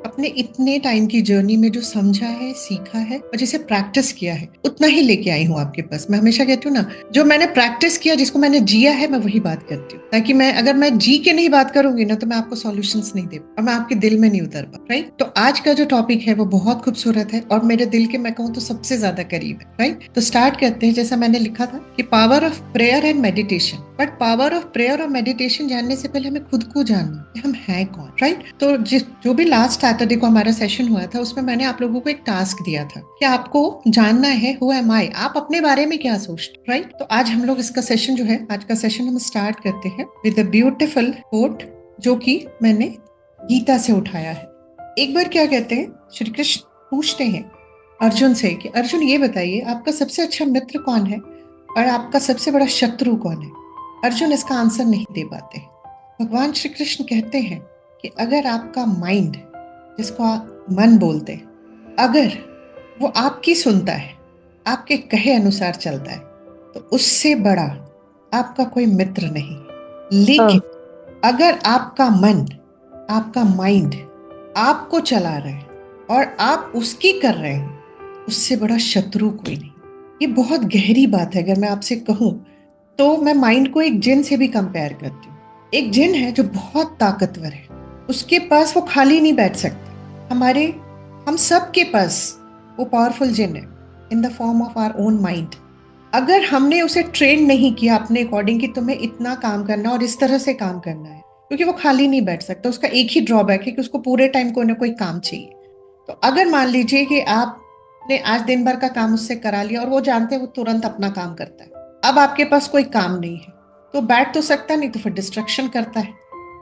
अपने इतने टाइम की जर्नी में जो समझा है, सीखा है और जिसे प्रैक्टिस किया है, उतना ही लेके आई हूँ आपके पास। मैं हमेशा कहती हूँ ना, जो मैंने प्रैक्टिस किया, जिसको मैंने जिया है, मैं वही बात करती हूँ। ताकि अगर मैं जी के नहीं बात करूंगी ना, तो मैं आपको सॉल्यूशंस नहीं दे और मैं आपके दिल में नहीं उतर पा। राइट? तो आज का जो टॉपिक है वो बहुत खूबसूरत है और मेरे दिल के, मैं कहूँ तो, सबसे ज्यादा करीब है। राइट? तो स्टार्ट करते हैं। जैसा मैंने लिखा था कि power of prayer and meditation. But power of prayer और मेडिटेशन जानने से पहले हमें खुद को जानना कि हम हैं कौन। राइट? तो जो भी लास्ट सैटरडे को हमारा सेशन हुआ था, उसमें मैंने आप लोगों को एक टास्क दिया था कि आपको जानना है हु एम आई, आप अपने बारे में क्या सोचते। राइट? तो आज हम लोग इसका सेशन जो है, आज का सेशन हम स्टार्ट करते हैं विद अ ब्यूटिफुल कोट जो कि मैंने गीता से उठाया है। एक बार क्या कहते हैं, श्री कृष्ण पूछते हैं अर्जुन से कि अर्जुन, ये बताइए आपका सबसे अच्छा मित्र कौन है और आपका सबसे बड़ा शत्रु कौन है। अर्जुन इसका आंसर नहीं दे पाते। भगवान श्री कृष्ण कहते हैं कि अगर आपका माइंड, जिसको आप मन बोलते हैं, अगर वो आपकी सुनता है, आपके कहे अनुसार चलता है, तो उससे बड़ा आपका कोई मित्र नहीं। लेकिन अगर आपका मन, आपका माइंड आपको चला रहा है और आप उसकी कर रहे हैं, उससे बड़ा शत्रु कोई नहीं। ये बहुत गहरी बात है। अगर मैं आपसे कहूं तो मैं माइंड को एक जिन से भी कंपेयर करती हूँ। एक जिन है जो बहुत ताकतवर है, उसके पास वो खाली नहीं बैठ सकता। हम सब के पास वो पावरफुल जिन है in the form of our own mind. अगर हमने उसे ट्रेन नहीं किया अपने अकॉर्डिंग कि तुम्हें इतना काम करना और इस तरह से काम करना है, क्योंकि वो खाली नहीं बैठ सकता। उसका एक ही ड्रॉबैक है कि उसको पूरे टाइम कोई ना कोई काम चाहिए। तो अगर मान लीजिए कि आपने आज दिन भर का काम उससे करा लिया और वो जानते हैं वो तुरंत अपना काम करता है, अब आपके पास कोई काम नहीं है, तो बैठ तो सकता नहीं, तो फिर डिस्ट्रक्शन करता है।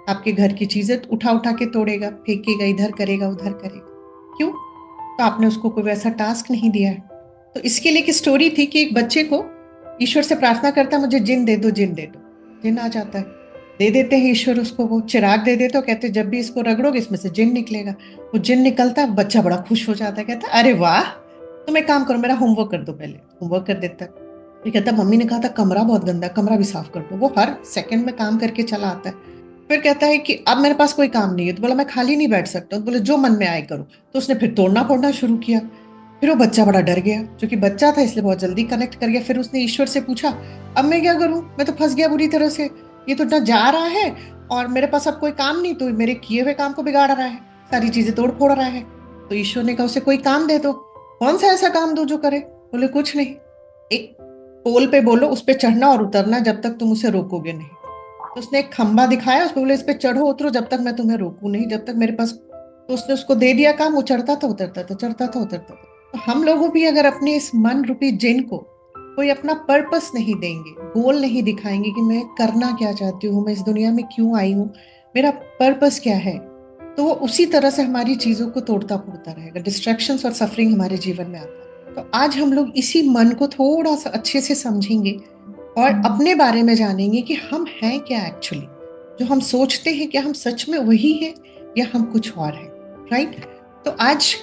आपके घर की चीजें उठा उठा के तोड़ेगा, फेंकेगा, इधर करेगा, उधर करेगा। क्यों? तो आपने उसको कोई वैसा टास्क नहीं दिया है। तो इसके लिए एक स्टोरी थी कि एक बच्चे को ईश्वर से प्रार्थना करता, मुझे जिन दे दो, जिन दे दो। जिन आ जाता है, दे देते हैं ईश्वर उसको, वो चिराग दे देते, तो कहते जब भी इसको रगड़ोगे इसमें से जिन निकलेगा। वो जिन निकलता है, बच्चा बड़ा खुश हो जाता है, कहता अरे वाह, तुम एक काम करो, मेरा होमवर्क कर दो। पहले होमवर्क कर देता है। ये कहता मम्मी ने कहा था कमरा बहुत गंदा, कमरा भी साफ कर दो। वो हर सेकंड में काम करके चला आता है। फिर कहता है कि अब मेरे पास कोई काम नहीं है, तो बोला मैं खाली नहीं बैठ सकता। तो बोले जो मन में आए करो। तो उसने फिर तोड़ना फोड़ना शुरू किया। फिर वो बच्चा बड़ा डर गया, क्योंकि बच्चा था इसलिए बहुत जल्दी कनेक्ट कर गया। फिर उसने ईश्वर से पूछा, अब मैं क्या करूं, मैं तो फंस गया बुरी तरह से। ये तो ना जा रहा है और मेरे पास अब कोई काम नहीं, तो मेरे किए हुए काम को बिगाड़ रहा है, सारी चीजें तोड़ फोड़ रहा है। तो ईश्वर ने कहा उसे कोई काम दे दो। कौन सा ऐसा काम दो जो करे? बोले कुछ नहीं, एक पोल पे बोलो, उस पे चढ़ना और उतरना जब तक तुम उसे रोकोगे नहीं। तो उसने एक खंबा दिखाया, उसको बोले इस पे चढ़ो उतरो जब तक मैं तुम्हें रोकू नहीं, जब तक मेरे पास। तो उसने उसको दे दिया काम, वो चढ़ता था उतरता था, चढ़ता था उतरता था। तो हम लोगों भी अगर अपने इस मन रूपी जिन को कोई अपना पर्पस नहीं देंगे, गोल नहीं दिखाएंगे कि मैं करना क्या चाहती हूँ, मैं इस दुनिया में क्यों आई हूँ, मेरा पर्पस क्या है, तो वो उसी तरह से हमारी चीजों को तोड़ता फोड़ता रहेगा। डिस्ट्रैक्शंस और सफरिंग हमारे जीवन में आता है। तो आज हम लोग इसी मन को थोड़ा सा अच्छे से समझेंगे और अपने बारे में जानेंगे कि हम हैं क्या एक्चुअली। जो हम सोचते हैं, क्या हम सच में वही है या हम कुछ और है। राइट? तो आज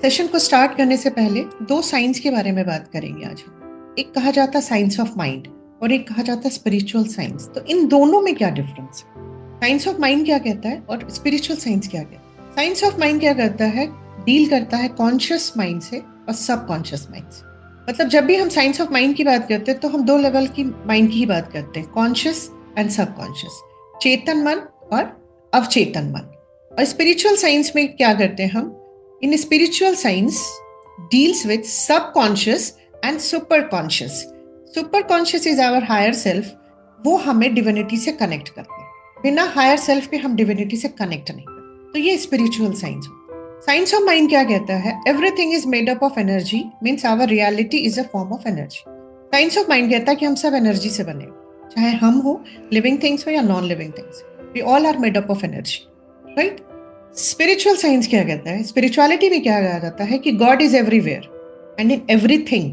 सेशन को स्टार्ट करने से पहले दो साइंस के बारे में बात करेंगे आज हम। एक कहा जाता है साइंस ऑफ माइंड और एक कहा जाता है स्पिरिचुअल साइंस। तो इन दोनों में क्या डिफरेंस है? साइंस ऑफ माइंड क्या कहता है और स्पिरिचुअल साइंस क्या कहता है? साइंस ऑफ माइंड क्या करता है? डील करता है कॉन्शियस माइंड से और सबकॉन्शियस माइंड से। मतलब जब भी हम साइंस ऑफ माइंड की बात करते हैं तो हम दो लेवल की माइंड की ही बात करते हैं, कॉन्शियस एंड सबकॉन्शियस, चेतन मन और अवचेतन मन। और स्पिरिचुअल साइंस में क्या करते हैं हम? In spiritual science deals with subconscious and super conscious. Super conscious is our higher self. वो हमें डिविनिटी से कनेक्ट करते हैं। बिना हायर सेल्फ के हम डिविनिटी से कनेक्ट नहीं करते। तो ये स्पिरिचुअल साइंस हो। साइंस ऑफ माइंड क्या कहता है? Everything is made up of energy, means our reality is a form of energy. Science of mind कहता है कि हम सब एनर्जी से बने, चाहे हम हो, लिविंग थिंग्स हो या non living things, we all are made up of energy. Right? Spiritual science क्या कहता है? स्पिरिचुअलिटी में क्या कहा जाता है कि God is everywhere and in everything.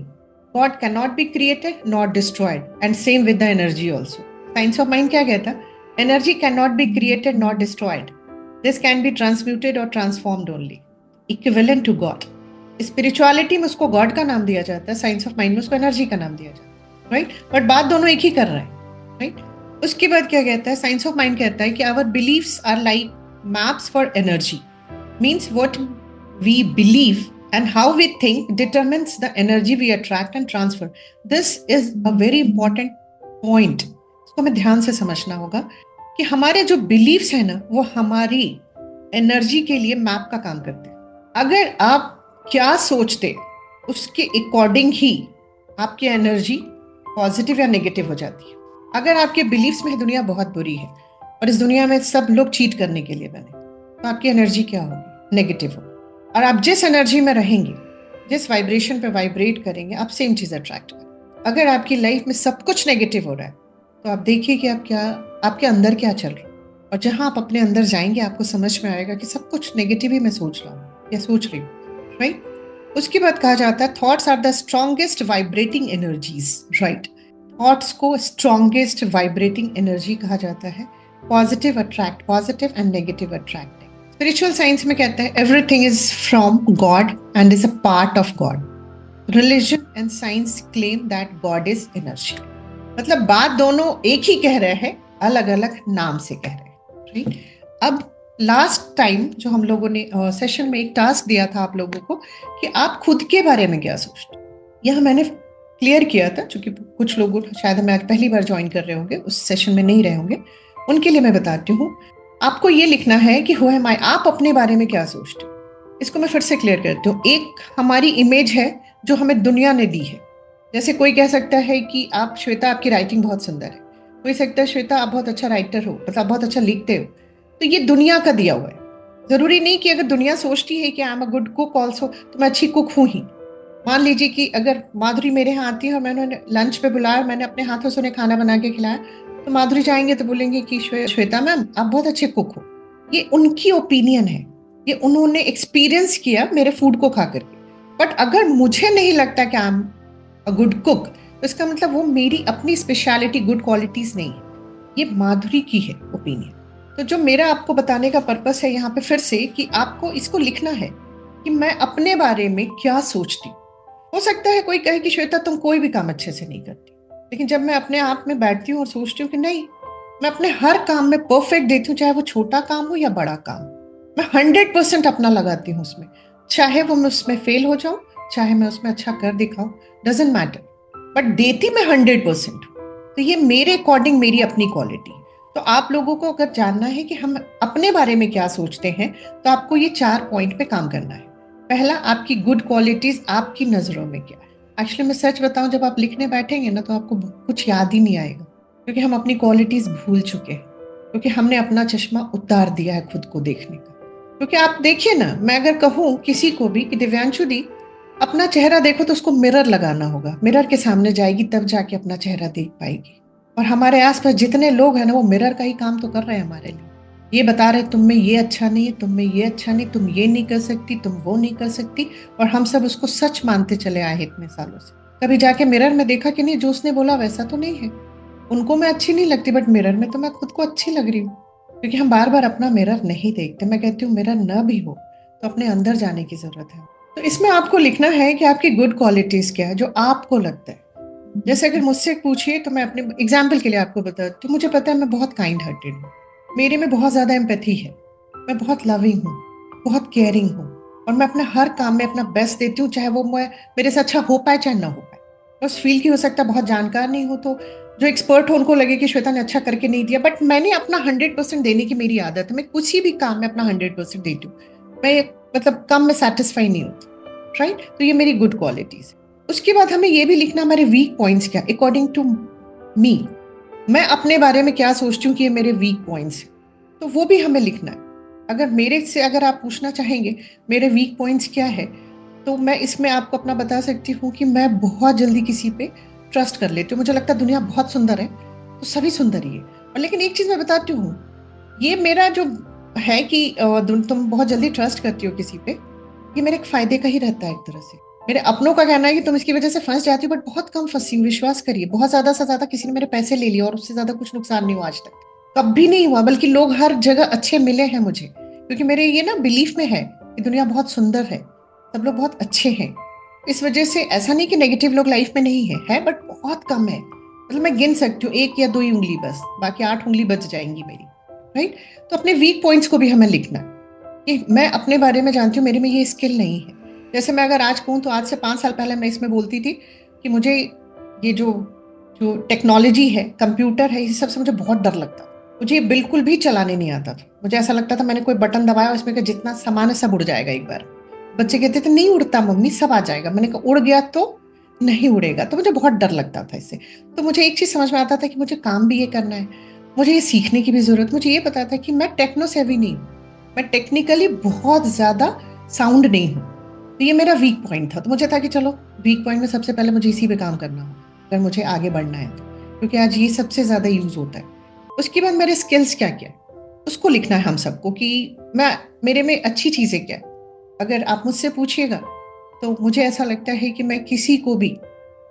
God can not be created not destroyed, and same with the energy also. Science of mind क्या कहता है? Energy can not be created not destroyed, this can be transmuted और transformed only, equivalent to God. Spirituality में उसको God का नाम दिया जाता है, साइंस ऑफ माइंड में उसको एनर्जी का नाम दिया जाता है। राइट? बट बात दोनों एक ही कर रहे हैं। राइट? उसके बाद क्या कहता है? साइंस ऑफ माइंड कहता है कि our beliefs are like maps for energy, means what we believe and how we think determines the energy we attract and transfer. This is a very important point. इसको हमें ध्यान से समझना होगा कि हमारे जो बिलीव्स है ना वो हमारी एनर्जी के लिए मैप का काम करते हैं। अगर आप क्या सोचते उसके अकॉर्डिंग ही आपकी एनर्जी पॉजिटिव या नेगेटिव हो जाती है। अगर आपके बिलीव्स में दुनिया बहुत बुरी है और इस दुनिया में सब लोग चीट करने के लिए बने, तो आपकी एनर्जी क्या होगी? नेगेटिव होगी। और आप जिस एनर्जी में रहेंगे, जिस वाइब्रेशन पे वाइब्रेट करेंगे, आप सेम चीज अट्रैक्ट करेंगे। अगर आपकी लाइफ में सब कुछ नेगेटिव हो रहा है तो आप देखिए कि आपके अंदर क्या चल रहा है। और जहां आप अपने अंदर जाएंगे आपको समझ में आएगा कि सब कुछ नेगेटिव ही मैं सोच रहा हूँ या सोच रही हूँ, राइट। उसके बाद कहा जाता है thoughts are the strongest vibrating energies, right. Thoughts को स्ट्रॉन्गेस्ट वाइब्रेटिंग एनर्जी कहा जाता है। Positive attract positive and negative attract. Spiritual science में कहते हैं everything is from God and is a part of God. Religion and science claim that God is energy. मतलब बात दोनों एक ही कह रहे हैं, अलग अलग नाम से कह रहे हैं, राइट। अब लास्ट टाइम जो हम लोगों ने सेशन में एक टास्क दिया था आप लोगों को कि आप खुद के बारे में क्या सोचते, यह मैंने क्लियर किया था। क्योंकि कुछ लोग शायद हमें आज पहली बार ज्वाइन कर रहे होंगे, उस सेशन में नहीं रहे होंगे, उनके लिए मैं बताती हूँ। आपको ये लिखना है कि हु एम आई, आप अपने बारे में क्या सोचते हो। इसको मैं फिर से क्लियर करती हूँ। एक हमारी इमेज है जो हमें दुनिया ने दी है। जैसे कोई कह सकता है कि आप श्वेता, आपकी राइटिंग बहुत सुंदर है। कोई सकता है श्वेता आप बहुत अच्छा राइटर हो, मतलब बहुत अच्छा लिखते हो। तो ये दुनिया का दिया हुआ है। जरूरी नहीं कि अगर दुनिया सोचती है कि I am a good cook also तो मैं अच्छी कुक हूँ ही। मान लीजिए कि अगर माधुरी मेरे यहाँ आती है और मैंने उन्हें लंच पे बुलाया, मैंने अपने हाथों से उन्हें खाना बना के खिलाया, तो माधुरी जाएंगे तो बोलेंगे कि श्वेता मैम आप बहुत अच्छे कुक हो। ये उनकी ओपिनियन है, ये उन्होंने एक्सपीरियंस किया मेरे फूड को खा करके। बट अगर मुझे नहीं लगता कि I am a good cook तो इसका मतलब वो मेरी अपनी स्पेशलिटी गुड क्वालिटीज नहीं है, ये माधुरी की है ओपिनियन। तो जो मेरा आपको बताने का पर्पस है यहाँ पे फिर से कि आपको इसको लिखना है कि मैं अपने बारे में क्या सोचती हूँ। हो सकता है कोई कहे कि श्वेता तुम कोई भी काम अच्छे से नहीं करती, लेकिन जब मैं अपने आप में बैठती हूँ और सोचती हूँ कि नहीं, मैं अपने हर काम में परफेक्ट देती हूँ, चाहे वो छोटा काम हो या बड़ा काम, मैं 100% अपना लगाती हूँ उसमें। चाहे वो मैं उसमें फेल हो जाऊं, चाहे मैं उसमें अच्छा कर दिखाऊं, डजेंट मैटर, बट देती मैं 100%। तो ये मेरे अकॉर्डिंग मेरी अपनी क्वालिटी। तो आप लोगों को अगर जानना है कि हम अपने बारे में क्या सोचते हैं तो आपको ये 4 पॉइंट पे काम करना है। पहला, आपकी गुड क्वालिटीज आपकी नजरों में क्या है। एक्चुअली मैं सच बताऊं, जब आप लिखने बैठेंगे ना तो आपको कुछ याद ही नहीं आएगा, क्योंकि हम अपनी क्वालिटीज भूल चुके हैं, क्योंकि हमने अपना चश्मा उतार दिया है खुद को देखने का। क्योंकि आप देखिए ना, मैं अगर कहूं किसी को भी कि दिव्यांशु दी अपना चेहरा देखो, तो उसको मिरर लगाना होगा, मिरर के सामने जाएगी तब जाके अपना चेहरा देख पाएगी। और हमारे आसपास जितने लोग हैं ना वो मिरर का ही काम तो कर रहे हैं हमारे लिए। ये बता रहे तुम में ये अच्छा नहीं है, तुम में ये अच्छा नहीं, तुम ये नहीं कर सकती, तुम वो नहीं कर सकती, और हम सब उसको सच मानते चले आए हैं इतने सालों से। कभी जाके मिरर में देखा कि नहीं जो उसने बोला वैसा तो नहीं है, उनको मैं अच्छी नहीं लगती बट मिरर में तो मैं खुद को अच्छी लग रही हूँ। क्योंकि हम बार बार अपना मिरर नहीं देखते। मैं कहती हूँ मिरर न भी हो तो अपने अंदर जाने की जरूरत है। तो इसमें आपको लिखना है कि आपकी गुड क्वालिटीज क्या है जो आपको लगता है। जैसे अगर मुझसे पूछिए तो मैं अपने एग्जाम्पल के लिए आपको बताती हूँ। मुझे पता है मैं बहुत काइंड हार्टेड हूँ, मेरे में बहुत ज्यादा एम्पैथी है, मैं बहुत लविंग हूँ, बहुत केयरिंग हूँ, और मैं अपना हर काम में अपना बेस्ट देती हूँ, चाहे वो मैं मेरे से अच्छा हो पाए चाहे ना हो पाए। बस फील की हो सकता है बहुत जानकार नहीं हो तो जो एक्सपर्ट हो उनको लगे कि श्वेता ने अच्छा करके नहीं दिया, बट मैंने अपना 100% देने की मेरी आदत है। मैं किसी भी काम में अपना 100% देती हूँ। मैं मतलब कम में सेटिस्फाई नहीं होती, राइट। तो ये मेरी गुड क्वालिटीज है। उसके बाद हमें ये भी लिखना हमारे वीक पॉइंट्स क्या अकॉर्डिंग टू मी, मैं अपने बारे में क्या सोचती हूँ कि ये मेरे वीक पॉइंट्स हैं, तो वो भी हमें लिखना है। अगर मेरे से अगर आप पूछना चाहेंगे मेरे वीक पॉइंट्स क्या है, तो मैं इसमें आपको अपना बता सकती हूँ कि मैं बहुत जल्दी किसी पे ट्रस्ट कर लेती हूँ। मुझे लगता है दुनिया बहुत सुंदर है तो सभी सुंदर ही है। और लेकिन एक चीज मैं बताती हूँ, ये मेरा जो है कि तुम बहुत जल्दी ट्रस्ट करती हो किसी पे, ये मेरे एक फायदे का ही रहता है एक तरह से। मेरे अपनों का कहना है कि तुम इसकी वजह से फंस जाती हो, बट बहुत कम फंसी हूँ, विश्वास करिए। बहुत ज्यादा से ज्यादा किसी ने मेरे पैसे ले लिए और उससे ज्यादा कुछ नुकसान नहीं हुआ आज तक, कभी नहीं हुआ। बल्कि लोग हर जगह अच्छे मिले हैं मुझे, क्योंकि मेरे ये ना बिलीफ में है कि दुनिया बहुत सुंदर है, सब लोग बहुत अच्छे हैं। इस वजह से ऐसा नहीं कि नेगेटिव लोग लाइफ में नहीं है बट बहुत कम है। मतलब मैं गिन सकती हूँ 1 या 2 ही उंगली, बस बाकी 8 उंगली बच जाएंगी मेरी, राइट। तो अपने वीक पॉइंट्स को भी हमें लिखना है। कि मैं अपने बारे में जानती हूँ, मेरे में ये स्किल नहीं है। जैसे मैं अगर आज कहूँ तो आज से 5 साल पहले मैं इसमें बोलती थी कि मुझे ये जो जो टेक्नोलॉजी है, कंप्यूटर है, इस सब से मुझे बहुत डर लगता था। मुझे ये बिल्कुल भी चलाने नहीं आता था। मुझे ऐसा लगता था मैंने कोई बटन दबाया और इसमें का जितना सामान है सब उड़ जाएगा एक बार। बच्चे कहते थे नहीं उड़ता मम्मी, सब आ जाएगा। मैंने कहा उड़ गया तो नहीं उड़ेगा। तो मुझे बहुत डर लगता था इससे। तो मुझे एक चीज समझ में आता था कि मुझे काम भी ये करना है, मुझे ये सीखने की भी जरूरत। मुझे ये पता था कि मैं टेक्नो सेवी नहीं हूँ, मैं टेक्निकली बहुत ज्यादा साउंड नहीं हूँ। तो ये मेरा वीक पॉइंट था। तो मुझे था कि चलो वीक पॉइंट में सबसे पहले मुझे इसी पे काम करना होगा अगर मुझे आगे बढ़ना है तो, क्योंकि आज ये सबसे ज्यादा यूज होता है। उसके बाद मेरे स्किल्स क्या क्या उसको लिखना है हम सबको कि मैं मेरे में अच्छी चीजें क्या है। अगर आप मुझसे पूछिएगा तो मुझे ऐसा लगता है कि मैं किसी को भी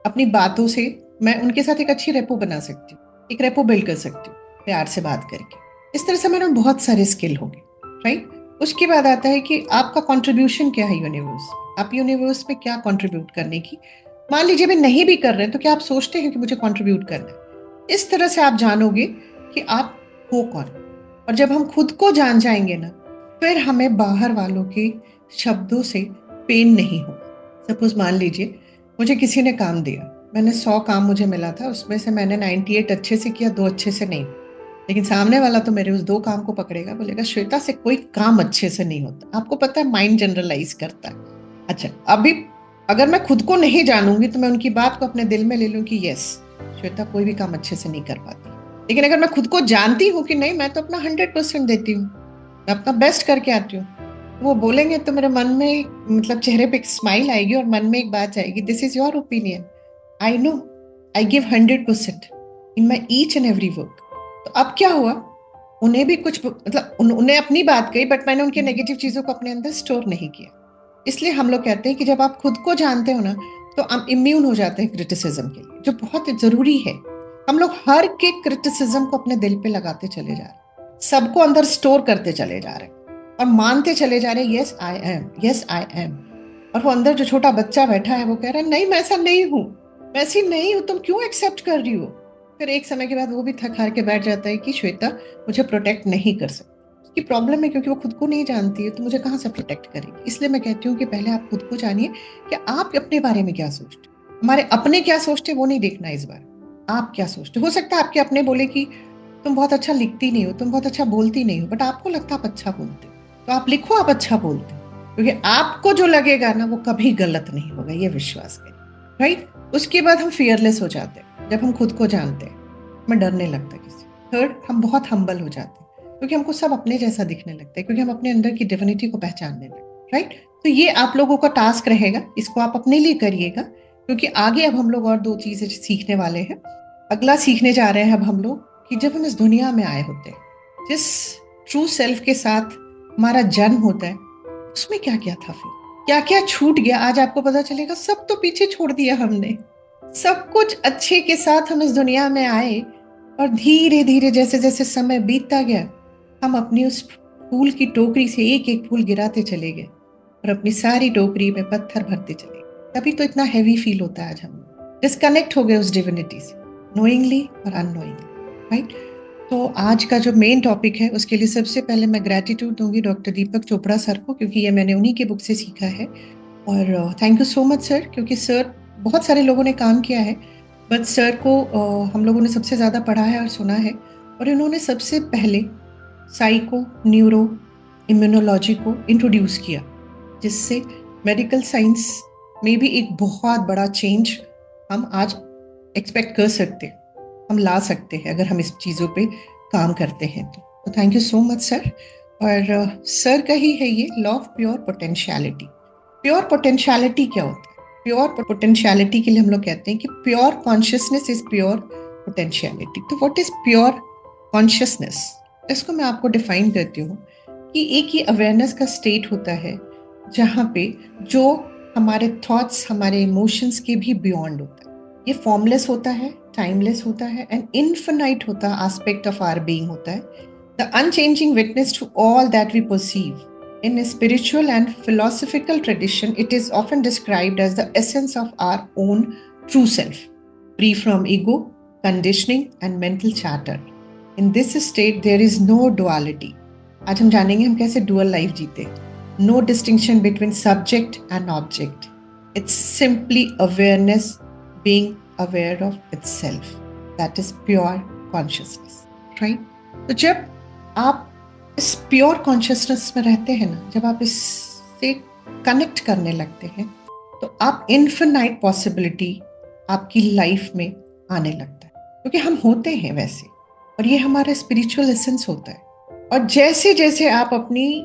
अपनी बातों से मैं उनके साथ एक अच्छी रेपो बना सकती हूँ, एक रेपो बिल्ड कर सकती हूँ प्यार से बात करके। इस तरह से मेरे में बहुत सारे स्किल हो गए, राइट। उसके बाद आता है कि आपका कंट्रीब्यूशन क्या है यूनिवर्स, आप यूनिवर्स में क्या कंट्रीब्यूट करने की। मान लीजिए मैं नहीं भी कर रहे हैं तो क्या आप सोचते हैं कि मुझे कंट्रीब्यूट करना है। इस तरह से आप जानोगे कि आप हो कौन। और जब हम खुद को जान जाएंगे ना, फिर हमें बाहर वालों के शब्दों से पेन नहीं होगा। सपोज मान लीजिए मुझे किसी ने काम दिया, मैंने 100 काम मुझे मिला था, उसमें से मैंने 98 अच्छे से किया, 2 अच्छे से नहीं। लेकिन सामने वाला तो मेरे उस 2 काम को पकड़ेगा, बोलेगा श्वेता से कोई काम अच्छे से नहीं होता। आपको पता है माइंड जनरलाइज करता है। अच्छा, अभी अगर मैं खुद को नहीं जानूंगी तो मैं उनकी बात को अपने दिल में ले लूं कि यस श्वेता कोई भी काम अच्छे से नहीं कर पाती। लेकिन अगर मैं खुद को जानती हूँ कि नहीं, मैं तो अपना 100% देती हूँ, मैं अपना बेस्ट करके आती हूँ, वो बोलेंगे तो मेरे मन में मतलब चेहरे पे एक स्माइल आएगी और मन में एक बात आएगी, this is your opinion, I know, I give 100% in my each and every work. तो अब क्या हुआ, उन्हें भी कुछ मतलब उन्हें अपनी बात कही, बट मैंने उनके नेगेटिव चीजों को अपने अंदर स्टोर नहीं किया। इसलिए हम लोग कहते हैं कि जब आप खुद को जानते हो ना, तो हम इम्यून हो जाते हैं क्रिटिसिज्म के लिए, जो बहुत जरूरी है। हम लोग हर के क्रिटिसिज्म को अपने दिल पे लगाते चले जा रहे हैं, सबको अंदर स्टोर करते चले जा रहे हैं और मानते चले जा रहे हैं yes I am, yes I am. और वो अंदर जो छोटा बच्चा बैठा है वो कह रहा है नहीं मैं ऐसा नहीं हूं, मैं ऐसी नहीं हूं, तुम क्यों एक्सेप्ट कर रही हो। फिर एक समय के बाद वो भी थक हार के बैठ जाता है कि श्वेता मुझे प्रोटेक्ट नहीं कर सकती। उसकी प्रॉब्लम है क्योंकि वो खुद को नहीं जानती है, तो मुझे कहाँ से प्रोटेक्ट करेगी। इसलिए मैं कहती हूँ कि पहले आप खुद को जानिए कि आप अपने बारे में क्या सोचते हो। हमारे अपने क्या सोचते वो नहीं देखना इस बार, आप क्या सोचते हो। सकता है आपके अपने बोले कि तुम बहुत अच्छा लिखती नहीं हो, तुम बहुत अच्छा बोलती नहीं हो, बट आपको लगता है आप अच्छा बोलते हो, तो आप लिखो आप अच्छा बोलते हो, क्योंकि आपको जो लगेगा ना वो कभी गलत नहीं होगा, ये विश्वास करें, राइट। उसके बाद हम फियरलेस हो जाते हैं जब हम खुद को जानते हैं, हमें डर नहीं लगता किसी। थर्ड, हम बहुत हम्बल हो जाते हैं क्योंकि हमको सब अपने जैसा दिखने लगता है, क्योंकि हम अपने अंदर की डिविनिटी को पहचानने लगते, राइट। तो ये आप लोगों का टास्क रहेगा, इसको आप अपने लिए करिएगा, क्योंकि आगे अब हम लोग और 2 चीजें सीखने वाले हैं। अगला सीखने जा रहे हैं अब हम लोग कि जब हम इस दुनिया में आए होते हैं, जिस ट्रू सेल्फ के साथ हमारा जन्म होता है, उसमें क्या क्या था, फिर क्या क्या छूट गया, आज आपको पता चलेगा। सब तो पीछे छोड़ दिया हमने, सब कुछ अच्छे के साथ हम इस दुनिया में आए, और धीरे धीरे जैसे जैसे समय बीतता गया, हम अपनी उस फूल की टोकरी से एक एक फूल गिराते चले गए और अपनी सारी टोकरी में पत्थर भरते चले गए। तभी तो इतना हैवी फील होता है। आज हम डिस्कनेक्ट हो गए उस डिविनिटी से, नोइंगली और अननोइंगली, राइट। तो आज का जो मेन टॉपिक है उसके लिए सबसे पहले मैं ग्रेटिट्यूड दूंगी डॉक्टर दीपक चोपड़ा सर को, क्योंकि ये मैंने उन्हीं के बुक से सीखा है। और thank you so much sir, क्योंकि सर बहुत सारे लोगों ने काम किया है, बट सर को हम लोगों ने सबसे ज़्यादा पढ़ा है और सुना है। और इन्होंने सबसे पहले साइको न्यूरो इम्यूनोलॉजी को इंट्रोड्यूस किया, जिससे मेडिकल साइंस में भी एक बहुत बड़ा चेंज हम आज एक्सपेक्ट कर सकते हैं, हम ला सकते हैं अगर हम इस चीज़ों पे काम करते हैं। तो thank you so much sir. और सर का ही है ये law of pure potentiality. Pure potentiality क्या होता है? प्योर पोटेंशियलिटी के लिए हम लोग कहते हैं कि pure consciousness is pure potentiality. तो व्हाट इज प्योर कॉन्शियसनेस? इसको मैं आपको डिफाइन करती हूँ कि एक ये अवेयरनेस का स्टेट होता है जहाँ पे जो हमारे थॉट्स हमारे इमोशंस के भी बियॉन्ड होता है। ये फॉर्मलेस होता है, टाइमलेस होता है एंड इन्फिनाइट होता है, एस्पेक्ट ऑफ आवर बीइंग होता है, the unchanging witness to all that we perceive. In a spiritual and philosophical tradition, it is often described as the essence of our own true self, free from ego, conditioning, and mental chatter. In this state, there is no duality. आज हम जानेंगे हम कैसे dual life जीते। No distinction between subject and object, it's simply awareness, being aware of itself, that is pure consciousness, right. तो जब आप इस प्योर कॉन्शियसनेस में रहते हैं ना, जब आप इससे कनेक्ट करने लगते हैं, तो आप इन्फिनाइट पॉसिबिलिटी आपकी लाइफ में आने लगता है, क्योंकि हम होते हैं वैसे, और ये हमारा स्पिरिचुअल एसेंस होता है। और जैसे जैसे आप अपनी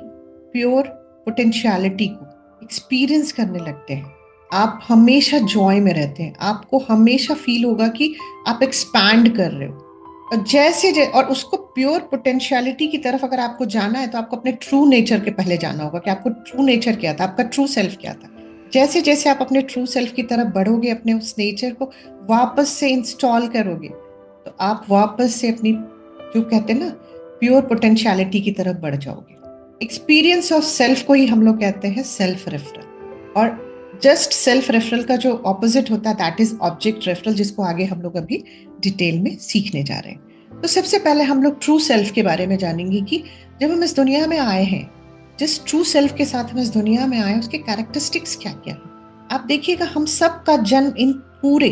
प्योर पोटेंशियलिटी को एक्सपीरियंस करने लगते हैं, आप हमेशा जॉय में रहते हैं, आपको हमेशा फील होगा कि आप एक्सपैंड कर रहे हो। और और उसको प्योर पोटेंशियलिटी की तरफ अगर आपको जाना है, तो आपको अपने ट्रू नेचर के पहले जाना होगा कि आपको ट्रू नेचर क्या था, आपका ट्रू सेल्फ क्या था। जैसे जैसे आप अपने ट्रू सेल्फ की तरफ बढ़ोगे, अपने उस नेचर को वापस से इंस्टॉल करोगे, तो आप वापस से अपनी जो कहते हैं ना प्योर पोटेंशियलिटी की तरफ बढ़ जाओगे। एक्सपीरियंस ऑफ सेल्फ को ही हम लोग कहते हैं सेल्फ रेफरल। और जस्ट सेल्फ रेफरल का जो ऑपोजिट होता है दैट इज ऑब्जेक्ट रेफरल, जिसको आगे हम लोग अभी डिटेल में सीखने जा रहे हैं। तो सबसे पहले हम लोग ट्रू सेल्फ के बारे में जानेंगे कि जब हम इस दुनिया में आए हैं, जिस ट्रू सेल्फ के साथ हम इस दुनिया में आए, उसके कैरेक्टरिस्टिक्स क्या क्या है। आप देखिएगा, हम सब का जन्म इन पूरे,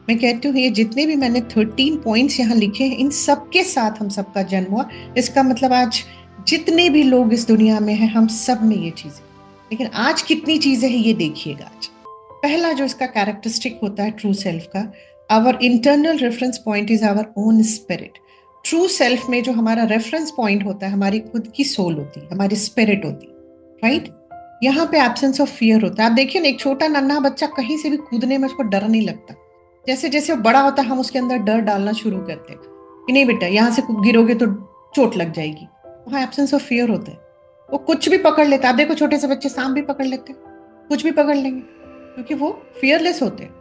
मैं कहती हूँ ये जितने भी मैंने 13 पॉइंट्स यहाँ लिखे हैं, इन सब के साथ हम सबका जन्म हुआ। इसका मतलब आज जितने भी लोग इस दुनिया में हैं, हम सब में ये चीजें। लेकिन आज कितनी चीजें हैं ये देखिएगा। आज पहला जो इसका कैरेक्टरिस्टिक होता है ट्रू सेल्फ का, our internal reference point is our own spirit. True self में जो हमारा रेफरेंस पॉइंट होता है, हमारी खुद की सोल होती है, हमारी स्पिरिट होती है, राइट। यहाँ पे एब्सेंस ऑफ फियर होता है। आप देखिए ना, एक छोटा नन्हा बच्चा कहीं से भी कूदने में उसको डर नहीं लगता। जैसे जैसे वो बड़ा होता है, हम उसके अंदर डर डालना शुरू करते हैं कि नहीं बेटा, यहाँ से गिरोगे तो चोट लग जाएगी। वहाँ एब्सेंस ऑफ फियर होता है। वो कुछ भी पकड़ लेता है। आप देखो, छोटे से बच्चे सांप भी पकड़ लेते हैं, कुछ भी पकड़ लेंगे, क्योंकि वो फियरलेस होते हैं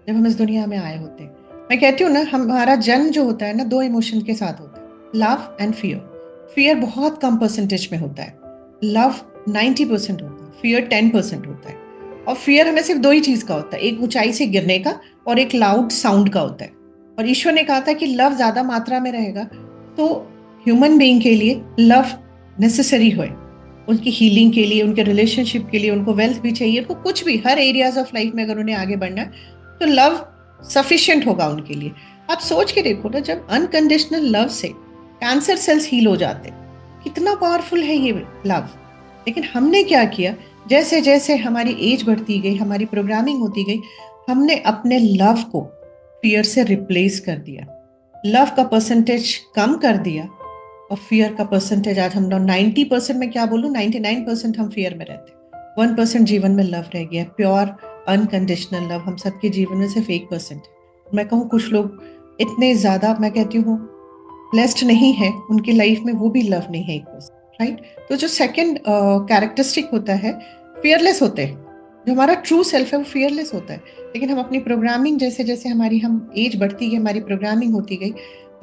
जब हम इस दुनिया में आए होते हैं। मैं कहती हूँ ना, हमारा जन्म जो होता है ना, 2 इमोशन के साथ होता है, लव एंड फियर। फियर बहुत कम परसेंटेज में होता है, लव 90% होता है, फियर 10% होता है। और फियर हमें सिर्फ 2 ही चीज का होता है, एक ऊंचाई से गिरने का और एक लाउड साउंड का होता है। और ईश्वर ने कहा था कि लव ज्यादा मात्रा में रहेगा तो ह्यूमन बीइंग के लिए लव नेसेसरी हो, उनकी हीलिंग के लिए, उनके रिलेशनशिप के लिए, उनको वेल्थ भी चाहिए, उनको कुछ भी, हर एरियाज ऑफ लाइफ में अगर उन्हें आगे बढ़ना है तो लव सफिशिएंट होगा उनके लिए। आप सोच के देखो ना, जब अनकंडीशनल लव से कैंसर सेल्स हील हो जाते, कितना पावरफुल है ये लव। लेकिन हमने क्या किया, जैसे जैसे हमारी एज बढ़ती गई, हमारी प्रोग्रामिंग होती गई, हमने अपने लव को फियर से रिप्लेस कर दिया, लव का परसेंटेज कम कर दिया, और फियर का परसेंटेज आज हम लोग 90% में, क्या बोलूं, 99% हम फियर में रहते हैं। 1% जीवन में लव रह गया, प्योर अनकंडीशनल लव हम सबके जीवन में सिर्फ 1% है। मैं कहूँ कुछ लोग इतने ज्यादा, मैं कहती हूँ, ब्लेस्ड नहीं है, उनकी लाइफ में वो भी लव नहीं है 1%, राइट। तो जो सेकंड कैरेक्टरिस्टिक होता है, फियरलेस होते हैं। जो हमारा ट्रू सेल्फ है वो फियरलेस होता है। लेकिन हम अपनी प्रोग्रामिंग, जैसे जैसे हम एज बढ़ती गई, हमारी प्रोग्रामिंग होती गई,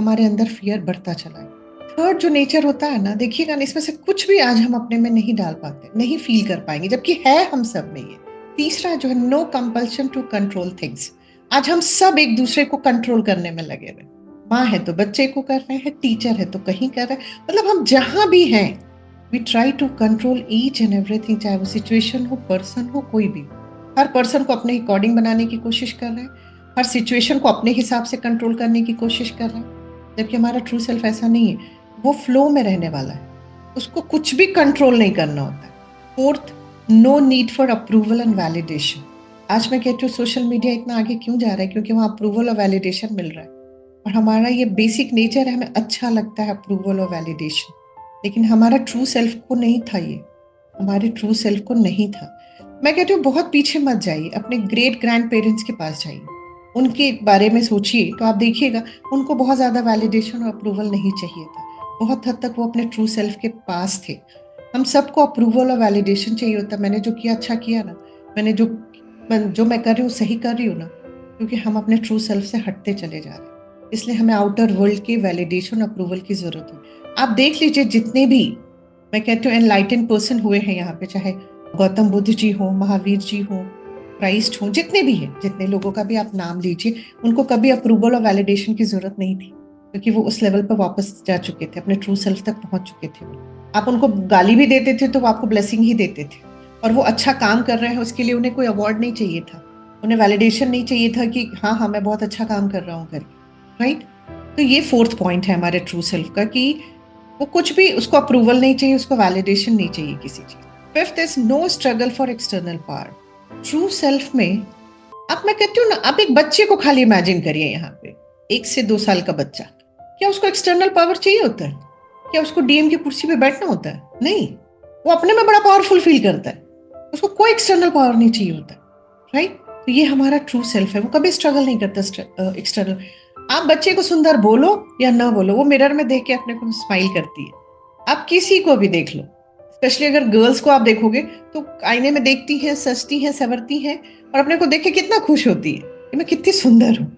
हमारे अंदर फियर बढ़ता चला है। थर्ड जो नेचर होता है ना, देखिएगा ना, इसमें से कुछ भी आज हम अपने में नहीं डाल पाते, नहीं फील कर पाएंगे, जबकि है हम सब में ये। तीसरा जो है, no compulsion to control things. आज हम सब एक दूसरे को कंट्रोल करने में लगे हुए, माँ है तो बच्चे को कर रहे हैं, टीचर है तो कहीं कर रहे हैं, मतलब हम जहां भी हैं, we try to control each and everything, चाहे वो सिचुएशन हो, पर्सन हो, कोई भी। हर पर्सन को अपने अकॉर्डिंग बनाने की कोशिश कर रहे हैं, हर सिचुएशन को अपने हिसाब से कंट्रोल करने की कोशिश कर रहे हैं, जबकि हमारा ट्रू सेल्फ ऐसा नहीं है। वो फ्लो में रहने वाला है, उसको कुछ भी कंट्रोल नहीं करना होता है। Fourth, no need for approval and validation. आज मैं कहती हूँ सोशल मीडिया इतना आगे क्यों जा रहा है, क्योंकि वहाँ अप्रूवल और वैलिडेशन मिल रहा है। और हमारा ये बेसिक नेचर है, हमें अच्छा लगता है अप्रूवल और वैलिडेशन। लेकिन हमारा ट्रू सेल्फ को नहीं था ये, हमारे ट्रू सेल्फ को नहीं था। मैं कहती हूँ बहुत पीछे मत जाइए, अपने ग्रेट ग्रैंड पेरेंट्स के पास जाइए, उनके बारे में सोचिए, तो आप देखिएगा उनको बहुत ज्यादा वैलिडेशन और अप्रूवल नहीं चाहिए था। बहुत हद तक वो अपने ट्रू सेल्फ के पास थे। हम सबको अप्रूवल और वैलिडेशन चाहिए होता, मैंने जो किया अच्छा किया ना, मैंने जो मैं कर रही हूँ सही कर रही हूँ ना, क्योंकि हम अपने ट्रू सेल्फ से हटते चले जा रहे हैं। इसलिए हमें आउटर वर्ल्ड के वैलिडेशन अप्रूवल की जरूरत है। आप देख लीजिए, जितने भी, मैं कहती हूँ, एनलाइटेंड पर्सन हुए हैं यहाँ पे, चाहे गौतम बुद्ध जी हो, महावीर जी हो, क्राइस्ट हो, जितने भी हैं, जितने लोगों का भी आप नाम लीजिए, उनको कभी अप्रूवल और वैलिडेशन की जरूरत नहीं थी, क्योंकि वो उस लेवल पर वापस जा चुके थे, अपने ट्रू सेल्फ तक पहुंच चुके थे। आप उनको गाली भी देते थे तो वो आपको ब्लेसिंग ही देते थे, और वो अच्छा काम कर रहे हैं उसके लिए उन्हें कोई अवार्ड नहीं चाहिए था, उन्हें वैलिडेशन नहीं चाहिए था कि हाँ हाँ मैं बहुत अच्छा काम कर रहा हूँ करके, राइट। तो ये फोर्थ पॉइंट है हमारे ट्रू सेल्फ का कि वो कुछ भी, उसको अप्रूवल नहीं चाहिए, उसको वैलिडेशन नहीं चाहिए किसी चीज। Fifth is no struggle for external power. True self में अब मैं कहती हूँ ना, आप एक बच्चे को खाली इमेजिन करिए यहाँ पे, 1 से 2 साल का बच्चा, क्या उसको एक्सटर्नल पावर चाहिए होता है? क्या उसको डीएम की कुर्सी पे बैठना होता है? नहीं, वो अपने में बड़ा पावरफुल फील करता है, उसको कोई एक्सटर्नल पावर नहीं चाहिए होता, राइट। तो ये हमारा ट्रू सेल्फ है, वो कभी स्ट्रगल नहीं करता एक्सटर्नल। आप बच्चे को सुंदर बोलो या ना बोलो, वो मिरर में देख के अपने को स्माइल करती है। आप किसी को भी देख लो, स्पेशली अगर गर्ल्स को आप देखोगे तो आईने में देखती हैं, सजती हैं, संवरती हैं, और अपने को देख के कितना खुश होती है कि मैं कितनी सुंदर हूँ।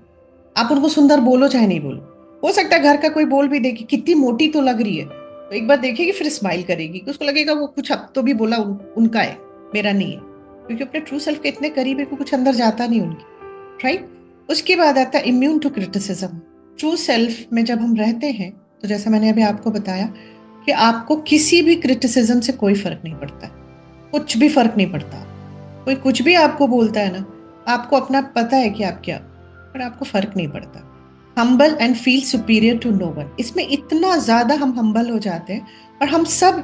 आप उनको सुंदर बोलो चाहे नहीं बोलो, हो सकता है घर का कोई बोल भी दे कि कितनी मोटी तो लग रही है, तो एक बार देखेगी फिर स्माइल करेगी कि उसको लगेगा वो कुछ अब तो भी बोला उनका है, मेरा नहीं है, क्योंकि अपने ट्रू सेल्फ के इतने करीब है कि कुछ अंदर जाता नहीं उनकी, राइट। उसके बाद आता है immune to criticism. True self में जब हम रहते हैं तो जैसा मैंने अभी आपको बताया कि आपको किसी भी क्रिटिसिज्म से कोई फर्क नहीं पड़ता, कुछ भी फर्क नहीं पड़ता। कोई कुछ भी आपको बोलता है ना, आपको अपना पता है कि आप क्या, पर आपको फर्क नहीं पड़ता। Humble and feel superior to no one, इसमें इतना ज्यादा हम हम्बल हो जाते हैं और हम सब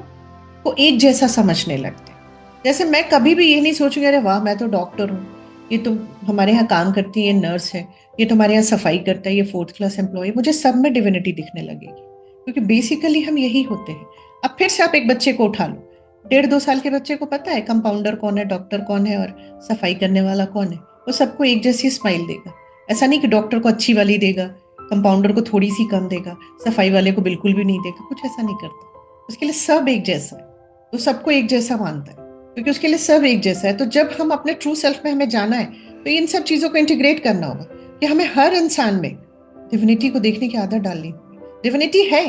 को एक जैसा समझने लगते हैं। जैसे मैं कभी भी ये नहीं सोचूंगी अरे वाह मैं तो डॉक्टर हूँ, ये तो हमारे यहाँ काम करती है, ये नर्स है, ये तो हमारे यहाँ सफाई करता है, ये 4th क्लास एम्प्लॉय, मुझे सब में डिविनिटी दिखने लगेगी, क्योंकि बेसिकली हम यही होते हैं। अब फिर से आप एक बच्चे को उठा लो, 1.5-2 साल के बच्चे को पता है कंपाउंडर कौन है, डॉक्टर कौन है और सफाई करने वाला कौन है। वो सबको एक जैसी स्माइल देगा, ऐसा नहीं कि डॉक्टर को अच्छी वाली देगा, कंपाउंडर को थोड़ी सी कम देगा, सफाई वाले को बिल्कुल भी नहीं देगा, कुछ ऐसा नहीं करता। उसके लिए सब एक जैसा है, वो सबको एक जैसा मानता है, क्योंकि उसके लिए सब एक जैसा है। तो जब हम अपने ट्रू सेल्फ में हमें जाना है तो इन सब चीजों को इंटीग्रेट करना होगा कि हमें हर इंसान में डिविनिटी को देखने की आदत डालनी होगी। डिविनिटी है,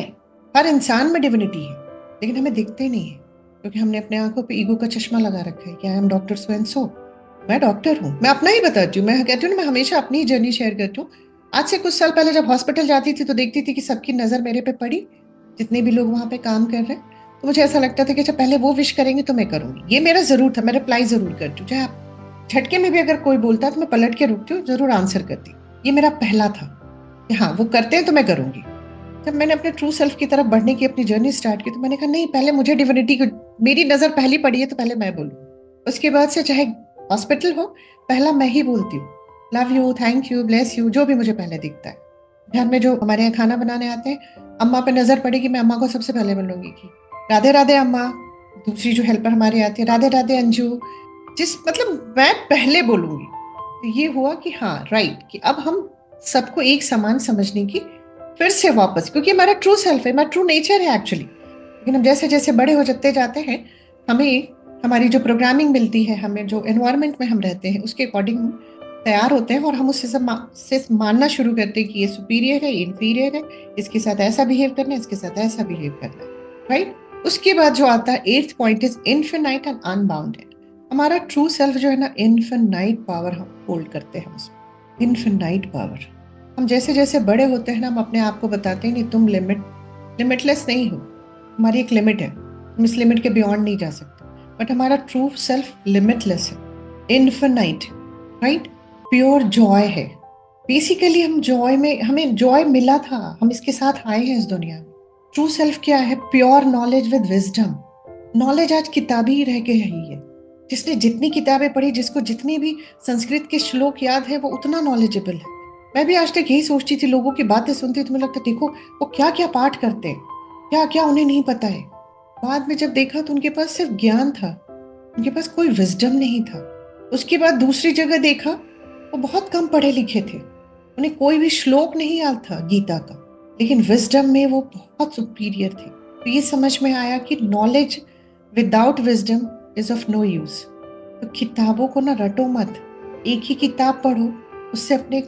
हर इंसान में डिविनिटी है, लेकिन हमें दिखते नहीं है, क्योंकि हमने अपने आंखों पे ईगो का चश्मा लगा रखा है कि I am doctor so and so, मैं डॉक्टर हूँ। मैं अपना ही बताती हूँ, मैं कहती हूँ ना, मैं हमेशा अपनी ही जर्नी शेयर करती हूँ। आज से कुछ साल पहले जब हॉस्पिटल जाती थी तो देखती थी कि सबकी नजर मेरे पे पड़ी, जितने भी लोग वहां पे काम कर रहे हैं, तो मुझे ऐसा लगता था कि अच्छा पहले वो विश करेंगे तो मैं करूंगी। ये मेरा जरूर था, मैं रिप्लाई जरूर करती हूँ, चाहे आप झटके में भी अगर कोई बोलता तो मैं पलट के रुकती हूँ, जरूर आंसर करती। ये मेरा पहला था कि हाँ वो करते हैं तो मैं करूंगी। जब मैंने अपने ट्रू सेल्फ की तरफ बढ़ने की अपनी जर्नी स्टार्ट की तो मैंने कहा नहीं, पहले मुझे डिविनिटी को, मेरी नजर पहली पड़ी है तो पहले मैं बोलूँ। उसके बाद से चाहे हॉस्पिटल हो, पहला मैं ही बोलती हूँ, love you, thank you, bless you, जो भी मुझे पहले दिखता है। घर में जो हमारे यहाँ खाना बनाने आते हैं, अम्मा पे नजर पड़ेगी, मैं अम्मा को सबसे पहले बोलूंगी कि राधे राधे अम्मा। दूसरी जो हेल्पर हमारे आती है, राधे राधे अंजू। जिस मतलब मैं पहले बोलूंगी। तो ये हुआ कि हाँ राइट, कि अब हम सबको एक समान समझने की फिर से वापस, क्योंकि हमारा ट्रू सेल्फ है, हमारा ट्रू नेचर है एक्चुअली। लेकिन हम जैसे जैसे बड़े हो जाते जाते हैं, हमें हमारी जो प्रोग्रामिंग मिलती है, हमें जो एनवायरनमेंट में हम रहते हैं उसके अकॉर्डिंग हम तैयार होते हैं, और हम उससे सब से मानना शुरू करते हैं कि ये सुपीरियर है, इन्फीरियर है, इसके साथ ऐसा बिहेव करना है, इसके साथ ऐसा बिहेव करना है, राइट। उसके बाद जो आता है 8th point is infinite and unbounded. हमारा ट्रू सेल्फ जो है ना, इनफिनाइट पावर हम होल्ड करते हैं उसमें, इनफिनाइट पावर। हम जैसे जैसे बड़े होते हैं ना, हम अपने आप को बताते हैं नहीं तुम लिमिटलेस नहीं हो, हमारी एक लिमिट है, हम इस लिमिट के बियॉन्ड नहीं जा सकते। बट हमारा ट्रू सेल्फ लिमिटलेस है, इनफिनाइट, राइट। प्योर जॉय है, बेसिकली हम जॉय में, हमें जॉय मिला था, हम इसके साथ आए हैं इस दुनिया में। ट्रू सेल्फ क्या है? Pure knowledge with wisdom. Knowledge आज किताबी ही रह के ही है, जिसने जितनी किताबें पढ़ी, जिसको जितनी भी संस्कृत के श्लोक याद है, वो उतना नॉलेजेबल है। मैं भी आज तक यही सोचती थी, लोगों की बातें सुनती तो मुझे लगता देखो वो क्या क्या पाठ करते हैं, क्या क्या उन्हें नहीं पता है। बाद में जब देखा तो उनके पास सिर्फ ज्ञान था, उनके पास कोई विजडम नहीं था। उसके बाद दूसरी जगह देखा, वो बहुत कम पढ़े लिखे थे, उन्हें कोई भी श्लोक नहीं याद था गीता का, लेकिन विजडम में वो बहुत सुपीरियर थे। तो ये समझ में आया कि knowledge without wisdom is of no use. तो किताबों को ना रटो मत, एक ही किताब पढ़ो, उससे अपने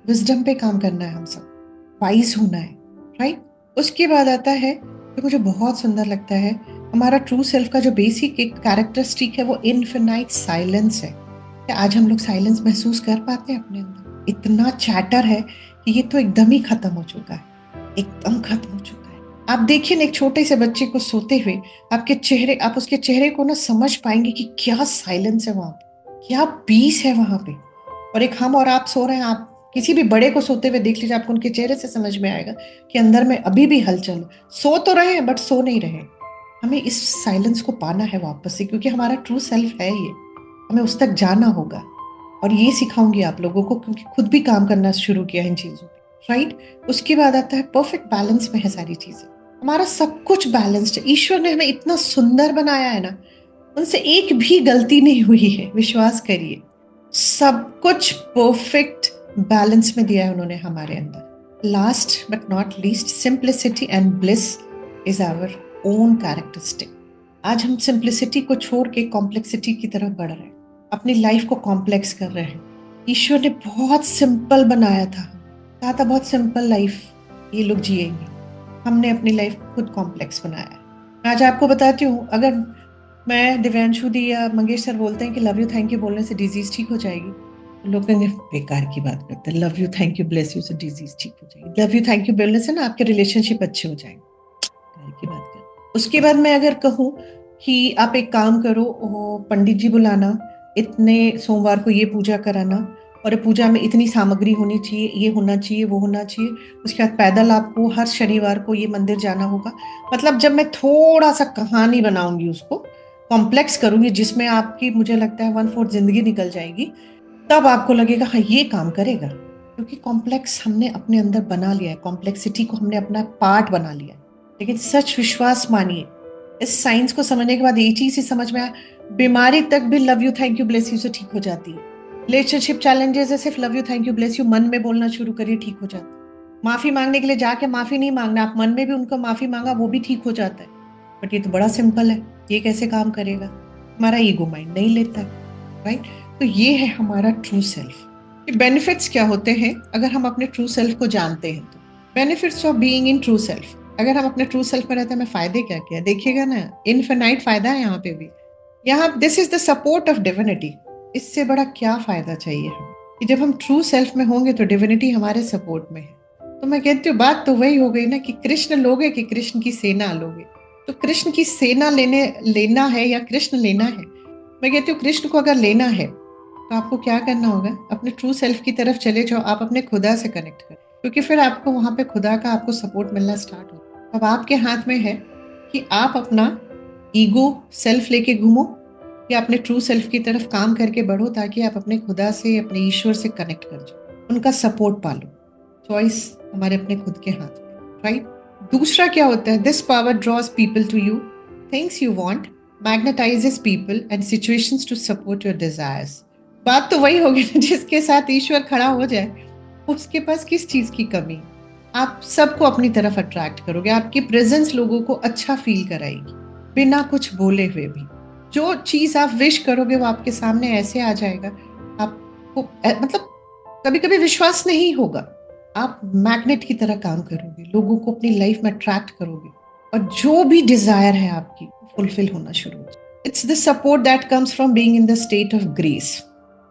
विजडम पे काम करना है, हम सब वाइज होना है, राइट। उसके बाद आता है जो मुझे बहुत सुंदर लगता है, हमारा ट्रू सेल्फ का जो बेसिक एक कैरेक्टरिस्टिक है वो इनफिनाइट साइलेंस है। क्या आज हम लोग साइलेंस महसूस कर पाते हैं अपने अंदर? इतना चैटर है कि ये तो एकदम ही खत्म हो चुका है, एकदम खत्म हो चुका है। आप देखिए ना एक छोटे से बच्चे को सोते हुए, आप उसके चेहरे को ना समझ पाएंगे कि क्या साइलेंस है वहां पे, क्या पीस है वहां पे। और एक हम और आप सो रहे हैं, आप किसी भी बड़े को सोते हुए देख लीजिए, आपको उनके चेहरे से समझ में आएगा कि अंदर में अभी भी हलचल। सो तो रहे हैं बट सो नहीं रहे। हमें इस साइलेंस को पाना है वापस से, क्योंकि हमारा ट्रू सेल्फ है ये। हमें उस तक जाना होगा। और ये सिखाऊंगी आप लोगों को, क्योंकि खुद भी काम करना शुरू किया है इन चीजों पे, राइट। उसके बाद आता है परफेक्ट बैलेंस में है सारी चीजें। हमारा सब कुछ बैलेंस्ड है। ईश्वर ने हमें इतना सुंदर बनाया है ना, उनसे एक भी गलती नहीं हुई है, विश्वास करिए। सब कुछ परफेक्ट बैलेंस में दिया है उन्होंने हमारे अंदर। Last but not least, simplicity and bliss is our own characteristic. आज हम सिंप्लिसिटी को छोड़ के कॉम्प्लेक्सिटी की तरफ बढ़ रहे हैं, अपनी लाइफ को कॉम्प्लेक्स कर रहे हैं। ईश्वर ने बहुत सिंपल बनाया था, कहा था बहुत सिंपल लाइफ ये लोग जिएंगे। हमने अपनी लाइफ खुद कॉम्प्लेक्स बनाया है। मैं आज आपको बताती हूँ, अगर मैं दिव्यांशु दी या मंगेश सर बोलते हैं कि लव यू थैंक यू बोलने से डिजीज ठीक हो जाएगी, तो लोग कहेंगे बेकार की बात करते हैं, love you thank you bless you से डिजीज ठीक हो जाएगी। लव यू थैंक यू बोलने से ना आपके रिलेशनशिप अच्छे हो जाएंगे, की बात कर। उसके बाद मैं अगर कहूँ कि आप एक काम करो, पंडित जी बुलाना, इतने सोमवार को ये पूजा कराना, और पूजा में इतनी सामग्री होनी चाहिए, ये होना चाहिए, वो होना चाहिए। उसके बाद पैदल आपको हर शनिवार को ये मंदिर जाना होगा। मतलब जब मैं थोड़ा सा कहानी बनाऊंगी, उसको कॉम्प्लेक्स करूंगी, जिसमें आपकी मुझे लगता है 1/4 जिंदगी निकल जाएगी, तब आपको लगेगा हाँ ये काम करेगा। क्योंकि कॉम्प्लेक्स हमने अपने अंदर बना लिया है, कॉम्प्लेक्सिटी को हमने अपना पार्ट बना लिया है। लेकिन सच विश्वास मानिए, इस साइंस को समझने के बाद एक चीज ही समझ में आया, बीमारी तक भी love you thank you bless you से ठीक हो जाती है। रिलेशनशिप चैलेंजेस है, सिर्फ love you thank you bless you मन में बोलना शुरू करिए, ठीक हो जाता है। माफी मांगने के लिए जाके माफी नहीं मांगना, आप मन में भी उनको माफी मांगा, वो भी ठीक हो जाता है। बट ये तो बड़ा सिंपल है, ये कैसे काम करेगा? हमारा ईगो माइंड नहीं लेता है, राइट। तो ये है हमारा ट्रू सेल्फ। बेनिफिट्स क्या होते हैं अगर हम अपने ट्रू सेल्फ को जानते हैं? तो benefits of being in true self, अगर हम अपने ट्रू सेल्फ में रहते हैं, हमें फायदे क्या क्या देखिएगा ना, इनफिनाइट फायदा है यहाँ पे भी। यहाँ this is the support of divinity. इससे बड़ा क्या फायदा चाहिए हमें, कि जब हम ट्रू सेल्फ में होंगे तो डिविनिटी हमारे सपोर्ट में है। तो मैं कहती हूँ बात तो वही हो गई ना, कि कृष्ण लोगे कि कृष्ण की सेना लोगे। तो कृष्ण की सेना लेना है या कृष्ण लेना है? मैं कहती हूँ कृष्ण को अगर लेना है तो आपको क्या करना होगा, अपने ट्रू सेल्फ की तरफ चले जाओ, आप अपने खुदा से कनेक्ट करें, क्योंकि फिर आपको वहां पे खुदा का आपको सपोर्ट मिलना स्टार्ट हो। अब आपके हाथ में है कि आप अपना ईगो सेल्फ लेके घूमो या अपने ट्रू सेल्फ की तरफ काम करके बढ़ो, ताकि आप अपने खुदा से, अपने ईश्वर से कनेक्ट कर जाओ, उनका सपोर्ट पालो। चॉइस हमारे अपने खुद के हाथ में, राइट। दूसरा क्या होता है, this power draws people to you, things you want magnetises people and situations to support your desires. बात तो वही होगी ना, जिसके साथ ईश्वर खड़ा हो जाए उसके पास किस चीज की कमी। आप सबको अपनी तरफ अट्रैक्ट करोगे, आपकी प्रेजेंस लोगों को अच्छा फील कराएगी, बिना कुछ बोले हुए भी। जो चीज आप विश करोगे वो आपके सामने ऐसे आ जाएगा, आपको मतलब कभी कभी विश्वास नहीं होगा। आप मैग्नेट की तरह काम करोगे, लोगों को अपनी लाइफ में अट्रैक्ट करोगे, और जो भी डिजायर है आपकी फुलफिल होना शुरू हो जाए। It's the support that comes from being in the state of grace.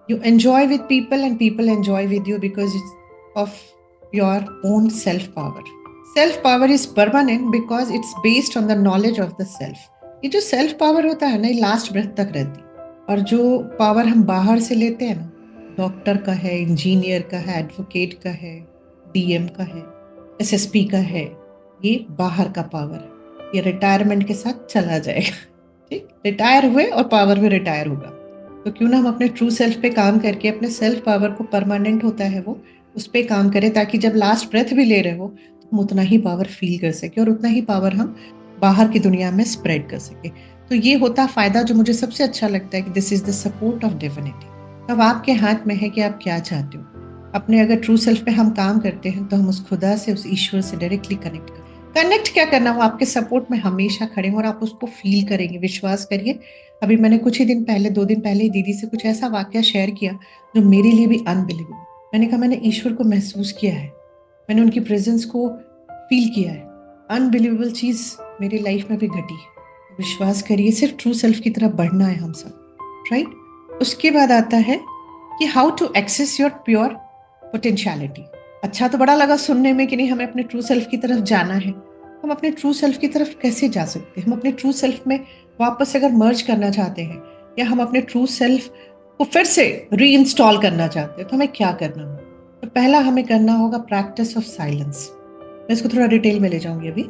You enjoy with people and people enjoy with you because of your own self power. Self power is permanent because it's based on the knowledge of the self. ये जो self power होता है ना, ये last breath तक रहती है। और जो पावर हम बाहर से लेते हैं ना, डॉक्टर का है, इंजीनियर का है, एडवोकेट का है, डीएम का है, एसएसपी का है, ये बाहर का पावर है। ये रिटायरमेंट के साथ चला जाएगा, ठीक। रिटायर हुए और पावर भी रिटायर होगा। तो क्यों ना हम अपने ट्रू सेल्फ पे काम करके अपने सेल्फ पावर को, परमानेंट होता है वो, उस पे काम करें, ताकि जब लास्ट ब्रेथ भी ले रहे हो तो हम उतना ही पावर फील कर सके और उतना ही पावर हम बाहर की दुनिया में स्प्रेड कर सके। तो ये होता फायदा जो मुझे सबसे अच्छा लगता है, कि this is the support of divinity. अब आपके हाथ में है कि आप क्या चाहते हो। अपने अगर ट्रू सेल्फ पे हम काम करते हैं तो हम उस खुदा से, उस ईश्वर से डायरेक्टली कनेक्ट क्या करना, वो आपके सपोर्ट में हमेशा खड़े हो और आप उसको फील करेंगे। विश्वास करिए, अभी मैंने कुछ ही दिन पहले, 2 दिन पहले दीदी से कुछ ऐसा वाक्य शेयर किया जो मेरे लिए भी अनबिलीवेबल। मैंने कहा मैंने ईश्वर को महसूस किया है, मैंने उनकी प्रेजेंस को फील किया है। अनबिलीवेबल चीज मेरी लाइफ में भी घटी। विश्वास करिए, सिर्फ ट्रू सेल्फ की तरफ बढ़ना है हम सब, राइट। उसके बाद आता है कि how to access your pure potentiality. अच्छा तो बड़ा लगा सुनने में कि नहीं, हमें अपने ट्रू सेल्फ की तरफ जाना है, हम अपने ट्रू सेल्फ की तरफ कैसे जा सकते हैं? हम अपने ट्रू सेल्फ में वापस अगर मर्ज करना चाहते हैं या हम अपने ट्रू सेल्फ को फिर से रीइंस्टॉल करना चाहते हैं तो हमें क्या करना होगा? तो पहला हमें करना होगा प्रैक्टिस ऑफ साइलेंस। मैं इसको थोड़ा डिटेल में ले जाऊंगी अभी।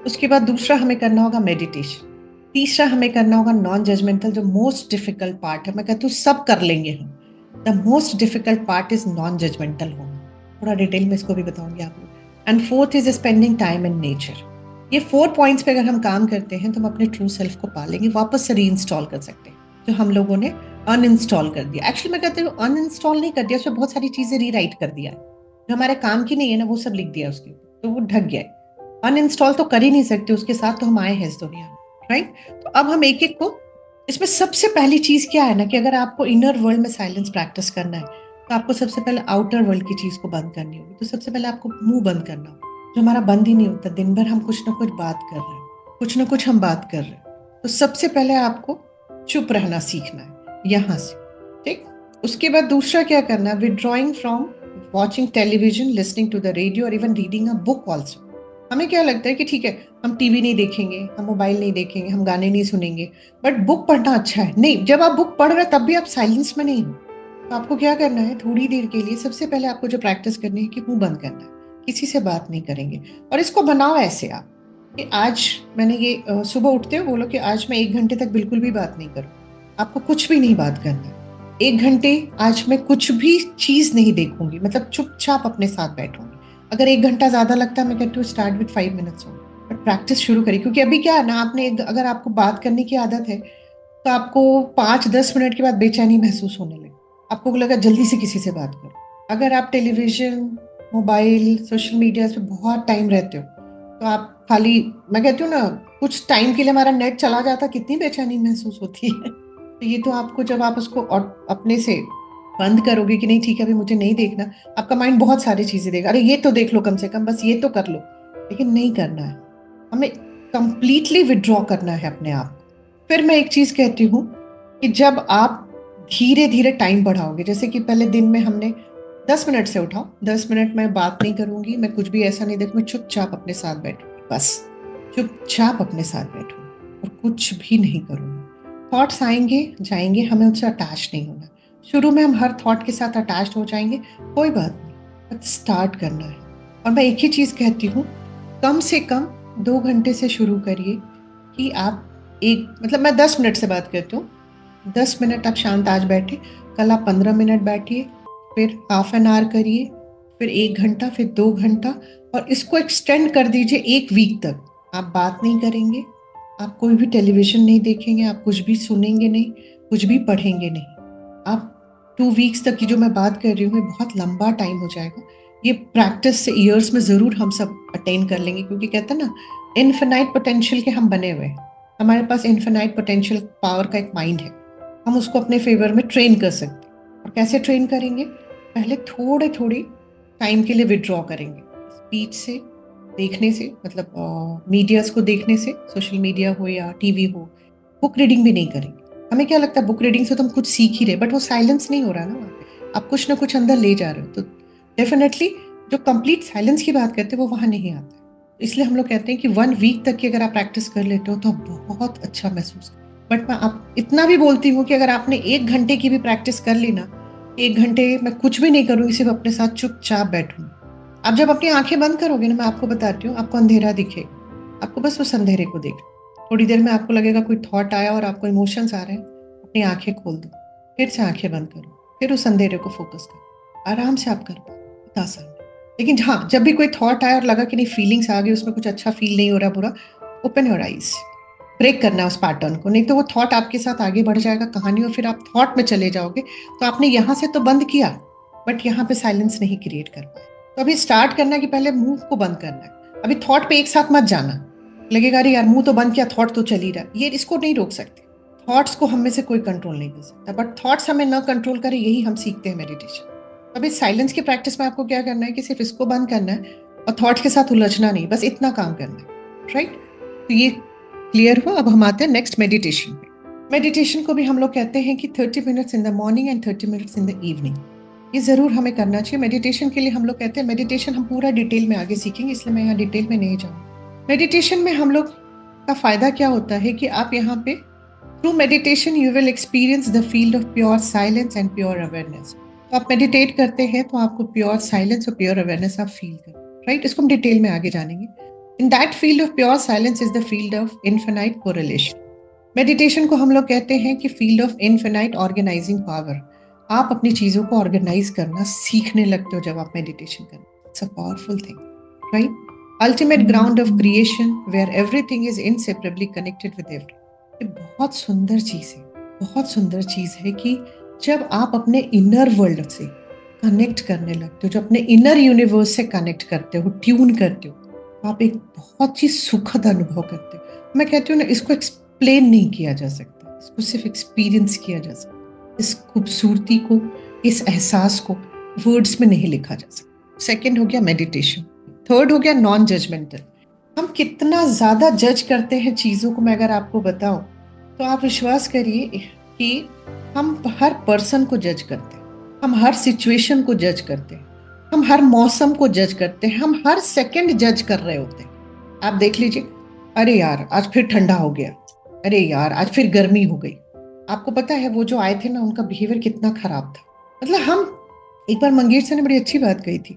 उसके बाद दूसरा हमें करना होगा मेडिटेशन। तीसरा हमें करना होगा नॉन जजमेंटल, जो मोस्ट डिफिकल्ट पार्ट है। मैं कहती हूँ सब कर लेंगे हम। The most difficult part is non judgmental होना। थोड़ा डिटेल में इसको भी बताऊंगी आप लोग। And fourth is spending time in nature. ये 4 पॉइंट्स पे अगर हम काम करते हैं तो हम अपने ट्रू सेल्फ को पालेंगे, वापस से रीइंस्टॉल कर सकते हैं जो हम लोगों ने अनइंस्टॉल कर दिया। एक्चुअली मैं कहती हूँ अनइंस्टॉल नहीं कर दिया, उसमें बहुत सारी चीजें रीराइट कर दिया जो हमारे काम की नहीं है ना, वो सब लिख दिया उसके ऊपर, तो वो ढक गया है। अनइंस्टॉल तो कर ही नहीं सकते, उसके साथ तो हम आए हैं इस दुनिया में, राइट। तो अब हम एक एक को, इसमें सबसे पहली चीज क्या है ना कि अगर आपको इनर वर्ल्ड में साइलेंस प्रैक्टिस करना है तो आपको सबसे पहले आउटर वर्ल्ड की चीज को बंद करनी होगी। तो सबसे पहले आपको मुंह बंद करना होगा, जो हमारा बंद ही नहीं होता। दिन भर हम कुछ ना कुछ बात कर रहे हैं, कुछ ना कुछ हम बात कर रहे हैं। तो सबसे पहले आपको चुप रहना सीखना है यहां से, ठीक। उसके बाद दूसरा क्या करना है, withdrawing from watching television, listening to the radio और even reading a book also. हमें क्या लगता है कि ठीक है, हम टीवी नहीं देखेंगे, हम मोबाइल नहीं देखेंगे, हम गाने नहीं सुनेंगे, बट बुक पढ़ना अच्छा है। नहीं, जब आप बुक पढ़ रहे हैं तब भी आप साइलेंस में नहीं हो। तो आपको क्या करना है, थोड़ी देर के लिए सबसे पहले आपको जो प्रैक्टिस करनी है कि मुंह बंद करना है, किसी से बात नहीं करेंगे। और इसको बनाओ ऐसे आप कि आज मैंने ये सुबह उठते हो बोलो कि आज मैं 1 घंटे तक बिल्कुल भी बात नहीं करूँ। आपको कुछ भी नहीं बात करना। 1 घंटे आज मैं कुछ भी चीज नहीं देखूंगी, मतलब चुपचाप अपने साथ बैठूंगी। अगर 1 घंटा ज्यादा लगता है, मैं कहती हूँ स्टार्ट विद 5 मिनट्स हो, बट प्रैक्टिस शुरू करिए। क्योंकि अभी क्या है ना, आपने अगर आपको बात करने की आदत है तो आपको 5-10 मिनट के बाद बेचैनी महसूस होने लगे, आपको लगा जल्दी से किसी से बात करो। अगर आप टेलीविजन, मोबाइल, सोशल मीडिया पे बहुत टाइम रहते हो तो आप खाली, मैं कहती हूँ ना, कुछ टाइम के लिए हमारा नेट चला जाता, कितनी बेचैनी महसूस होती है। तो ये तो आपको, जब आप उसको अपने से बंद करोगे कि नहीं ठीक है अभी मुझे नहीं देखना, आपका माइंड बहुत सारी चीजें देगा, अरे ये तो देख लो कम से कम, बस ये तो कर लो। लेकिन नहीं करना है, हमें कंप्लीटली विड्रॉ करना है अपने आप को। फिर मैं एक चीज कहती हूँ कि जब आप धीरे धीरे टाइम बढ़ाओगे, जैसे कि पहले दिन में हमने 10 मिनट से उठाओ, 10 मिनट मैं बात नहीं करूंगी, मैं कुछ भी ऐसा नहीं देखूँ, मैं चुपचाप अपने साथ बैठूंगी, बस चुपचाप अपने साथ बैठूंगी और कुछ भी नहीं करूंगी। थॉट्स आएंगे जाएंगे, हमें उनसे अटैच नहीं होना। शुरू में हम हर थॉट के साथ अटैच हो जाएंगे, कोई बात नहीं, बट स्टार्ट करना है। और मैं एक ही चीज कहती हूँ, कम से कम 2 घंटे से शुरू करिए कि आप एक, मतलब मैं 10 मिनट से बात करती हूँ, 10 मिनट आप शांत आज बैठे, कल आप 15 मिनट बैठिए, फिर हाफ एन आवर करिए, फिर 1 घंटा, फिर 2 घंटा, और इसको एक्सटेंड कर दीजिए 1 वीक तक। आप बात नहीं करेंगे, आप कोई भी टेलीविजन नहीं देखेंगे, आप कुछ भी सुनेंगे नहीं, कुछ भी पढ़ेंगे नहीं। आप 2 वीक्स तक की जो मैं बात कर रही हूँ, ये बहुत लंबा टाइम हो जाएगा। ये प्रैक्टिस से ईयर्स में जरूर हम सब अटेन कर लेंगे, क्योंकि कहते हैं ना, इन्फिनाइट पोटेंशियल के हम बने हुए हैं। हमारे पास इन्फिनाइट पोटेंशियल पावर का एक माइंड है, हम उसको अपने फेवर में ट्रेन कर सकते हैं। और कैसे ट्रेन करेंगे, पहले थोड़े थोड़ी टाइम के लिए विड्रॉ करेंगे स्पीच से, देखने से, मतलब मीडियाज को देखने से, सोशल मीडिया हो या टीवी हो। बुक रीडिंग भी नहीं करेंगे। हमें क्या लगता है बुक रीडिंग से तो हम कुछ सीख ही रहे, बट वो साइलेंस नहीं हो रहा ना वहाँ पे, आप कुछ ना कुछ अंदर ले जा रहे हो। तो डेफिनेटली जो कंप्लीट साइलेंस की बात करते हैं वो वहां नहीं आता है। इसलिए हम लोग कहते हैं कि 1 वीक तक की अगर आप प्रैक्टिस कर लेते हो तो बहुत अच्छा महसूस। बट मैं आप इतना भी बोलती हूँ कि अगर आपने 1 घंटे की भी प्रैक्टिस कर ली ना, 1 घंटे मैं कुछ भी नहीं करूँगी, सिर्फ अपने साथ चुपचाप बैठूँ। आप जब अपनी आंखें बंद करोगे ना, मैं आपको बताती हूँ, आपको अंधेरा दिखेगा, आपको बस उस अंधेरे को देख। थोड़ी देर में आपको लगेगा कोई थॉट आया और आपको इमोशंस आ रहे हैं, अपनी आंखें खोल दो, फिर से आंखें बंद करो, फिर उस अंधेरे को फोकस करो, आराम से आप कर पाओ, बहुत आसान है। लेकिन हाँ, जब भी कोई थॉट आया और लगा कि नहीं फीलिंग्स आ गई, उसमें कुछ अच्छा फील नहीं हो रहा, बुरा, ओपन योर आईज, ब्रेक करना है उस पैटर्न को, नहीं तो वो थॉट आपके साथ आगे बढ़ जाएगा कहानी, और फिर आप थॉट में चले जाओगे। तो आपने यहाँ से तो बंद किया, बट यहाँ पे साइलेंस नहीं क्रिएट कर पाए। तो अभी स्टार्ट करना है कि पहले मुंह को बंद करना है। अभी थॉट पे एक साथ मत जाना, लगेगा अरे यार मुंह तो बंद किया, थॉट तो चल ही रहा, ये इसको नहीं रोक सकते। थॉट्स को हम में से कोई कंट्रोल नहीं कर सकता, बट थॉट्स हमें ना कंट्रोल करे, यही हम सीखते हैं मेडिटेशन। अभी साइलेंस की प्रैक्टिस में आपको क्या करना है कि सिर्फ इसको बंद करना है और थॉट के साथ उलझना नहीं, बस इतना काम करना है, राइट। तो ये क्लियर हुआ। अब हम आते हैं नेक्स्ट मेडिटेशन पे। मेडिटेशन को भी हम लोग कहते हैं कि 30 minutes in the morning and 30 minutes in the evening. ये जरूर हमें करना चाहिए। मेडिटेशन के लिए हम लोग कहते हैं, मेडिटेशन हम पूरा डिटेल में आगे सीखेंगे, इसलिए मैं यहाँ डिटेल में नहीं जाऊँगी। मेडिटेशन में हम लोग का फायदा क्या होता है कि आप यहाँ पे through meditation you will experience the field of pure silence and pure awareness. तो आप मेडिटेट करते हैं तो आपको प्योर साइलेंस और प्योर अवेयरनेस आप फील करें, राइट। इसको हम डिटेल में आगे जानेंगे। In that field of pure silence is the field of infinite correlation. Meditation को हम लोग कहते हैं कि field of infinite organizing power. आप अपनी चीजों को ऑर्गेनाइज करना सीखने लगते हो जब आप मेडिटेशन करते हो। It's a powerful thing, right. Ultimate ground of creation where everything is inseparably connected with every. ये बहुत सुंदर चीज है, बहुत सुंदर चीज है कि जब आप अपने इनर वर्ल्ड से कनेक्ट करने लगते हो, जो अपने इनर यूनिवर्स से कनेक्ट करते हो, ट्यून करते हो, तो आप एक बहुत ही सुखद अनुभव करते हो। मैं कहती हूँ ना, इसको एक्सप्लेन नहीं किया जा सकता, इसको सिर्फ एक्सपीरियंस किया जा सकता। इस खूबसूरती को, इस एहसास को वर्ड्स में नहीं लिखा जा सकता। सेकंड हो गया मेडिटेशन। थर्ड हो गया नॉन जजमेंटल। हम कितना ज्यादा जज करते हैं चीजों को, मैं अगर आपको बताऊं तो आप विश्वास करिए कि हम हर पर्सन को जज करते हैं, हम हर सिचुएशन को जज करते हैं, हम हर मौसम को जज करते हैं, हम हर सेकंड जज कर रहे होते हैं। आप देख लीजिए, अरे यार आज फिर ठंडा हो गया, अरे यार आज फिर गर्मी हो गई। आपको पता है वो जो आए थे ना, उनका बिहेवियर कितना खराब था। मतलब हम, एक बार मंगेश सर ने बड़ी अच्छी बात कही थी,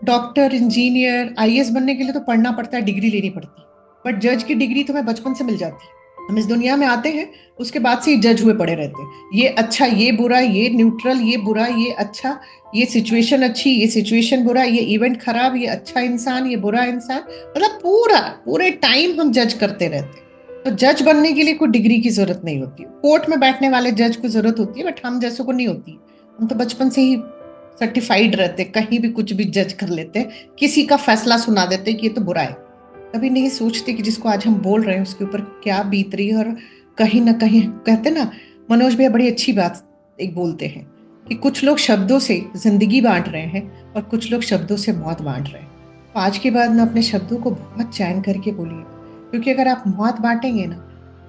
डॉक्टर, इंजीनियर, आईएएस बनने के लिए तो पढ़ना पड़ता है, डिग्री लेनी पड़ती, बट जज की डिग्री तो हमें बचपन से मिल जाती है। हम इस दुनिया में आते हैं, उसके बाद से ही जज हुए पड़े रहते हैं। ये अच्छा, ये बुरा, ये न्यूट्रल, ये बुरा, ये अच्छा, ये सिचुएशन अच्छी, ये सिचुएशन बुरा, ये इवेंट खराब, ये अच्छा इंसान, ये बुरा इंसान। मतलब पूरे टाइम हम जज करते रहते हैं। तो जज बनने के लिए कोई डिग्री की जरूरत नहीं होती। कोर्ट में बैठने वाले जज को जरूरत होती है, बट हम जैसों को नहीं होती। हम तो बचपन से ही सर्टिफाइड रहते, कहीं भी कुछ भी जज कर लेते, किसी का फैसला सुना देते कि ये तो बुरा है। कभी नहीं सोचते कि जिसको आज हम बोल रहे हैं उसके ऊपर क्या बीत रही है। और कहीं ना कहीं कहते ना, मनोज भैया बड़ी अच्छी बात एक बोलते हैं कि कुछ लोग शब्दों से जिंदगी बांट रहे हैं और कुछ लोग शब्दों से मौत बांट रहे हैं। तो आज के बाद ना अपने शब्दों को बहुत चैन करके बोलिए, क्योंकि अगर आप मौत बांटेंगे ना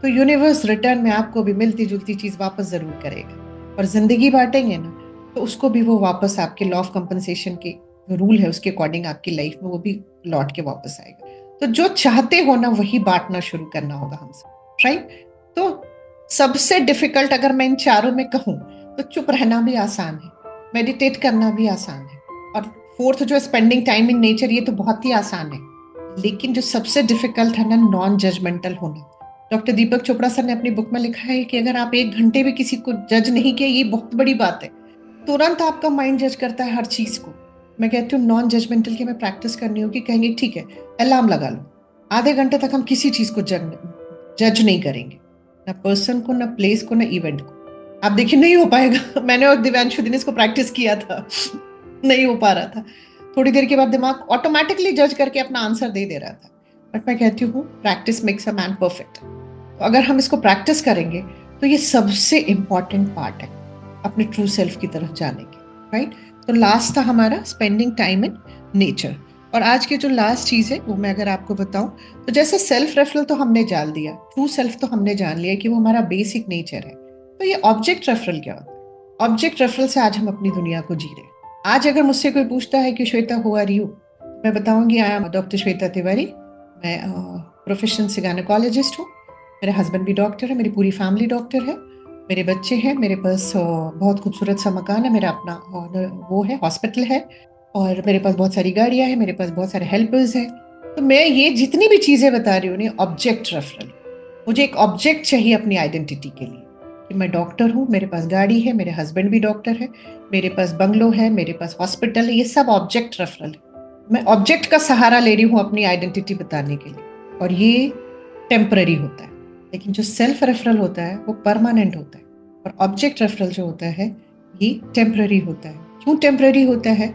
तो यूनिवर्स रिटर्न में आपको भी मिलती जुलती चीज वापस जरूर करेगा। और जिंदगी बांटेंगे ना तो उसको भी वो वापस आपके लॉ ऑफ कंपनसेशन के जो रूल है उसके अकॉर्डिंग आपकी लाइफ में वो भी लौट के वापस आएगा। तो जो चाहते हो ना वही बांटना शुरू करना होगा हमसे, राइट। तो सबसे डिफिकल्ट अगर मैं इन चारों में कहूं तो चुप रहना भी आसान है, मेडिटेट करना भी आसान है, और फोर्थ जो स्पेंडिंग टाइम इन नेचर, ये तो बहुत ही आसान है। लेकिन जो सबसे डिफिकल्ट है ना, नॉन जजमेंटल होना। डॉक्टर दीपक चोपड़ा सर ने अपनी बुक में लिखा है कि अगर आप 1 घंटे भी किसी को जज नहीं किया, ये बहुत बड़ी बात है। तुरंत आपका माइंड जज करता है हर चीज को। मैं कहती हूँ नॉन जजमेंटल की हमें प्रैक्टिस करनी होगी। कहेंगे ठीक है, अलार्म लगा लो, आधे घंटे तक हम किसी चीज को जज नहीं करेंगे, ना पर्सन को, ना प्लेस को, ना इवेंट को। आप देखिए नहीं हो पाएगा। मैंने और दिव्यांशु दिन इसको प्रैक्टिस किया था। नहीं हो पा रहा था। थोड़ी देर के बाद दिमाग ऑटोमेटिकली जज करके अपना आंसर दे रहा था। बट मैं कहती हूँ practice makes a man perfect. तो अगर हम इसको प्रैक्टिस करेंगे तो ये सबसे इंपॉर्टेंट पार्ट है अपने ट्रू सेल्फ की तरफ जाने के, राइट। तो लास्ट था हमारा स्पेंडिंग टाइम इन नेचर। और आज की जो लास्ट चीज है वो मैं अगर आपको बताऊं तो जैसे सेल्फ रेफरल तो हमने जान लिया, ट्रू सेल्फ तो हमने जान लिया कि वो हमारा बेसिक नेचर है। तो ये ऑब्जेक्ट रेफरल क्या होता है? ऑब्जेक्ट रेफरल से आज हम अपनी दुनिया को जी रहे हैं। आज अगर मुझसे कोई पूछता है कि श्वेता हु आर यू, मैं बताऊंगी I am doctor Shweta Tiwari. मैं प्रोफेशन से गायनेकोलॉजिस्ट हूँ। मेरे हस्बैंड भी डॉक्टर है, मेरी पूरी फैमिली डॉक्टर है, मेरे बच्चे हैं, मेरे पास बहुत खूबसूरत सा मकान है, मेरा अपना वो है, हॉस्पिटल है, और मेरे पास बहुत सारी गाड़ियां हैं, मेरे पास बहुत सारे हेल्पर्स हैं। तो मैं ये जितनी भी चीजें बता रही हूँ ऑब्जेक्ट रेफरल। मुझे एक ऑब्जेक्ट चाहिए अपनी आइडेंटिटी के लिए कि मैं डॉक्टर हूँ, मेरे पास गाड़ी है, मेरे हस्बैंड भी डॉक्टर है, मेरे पास बंगलो है, मेरे पास हॉस्पिटल है। ये सब ऑब्जेक्ट रेफरल है। मैं ऑब्जेक्ट का सहारा ले रही हूँ अपनी आइडेंटिटी बताने के लिए, और ये टेम्पररी होता है। लेकिन जो सेल्फ रेफरल होता है वो परमानेंट होता है, और ऑब्जेक्ट रेफरल जो होता है ये टेम्पररी होता है। क्यों टेम्पररी होता है?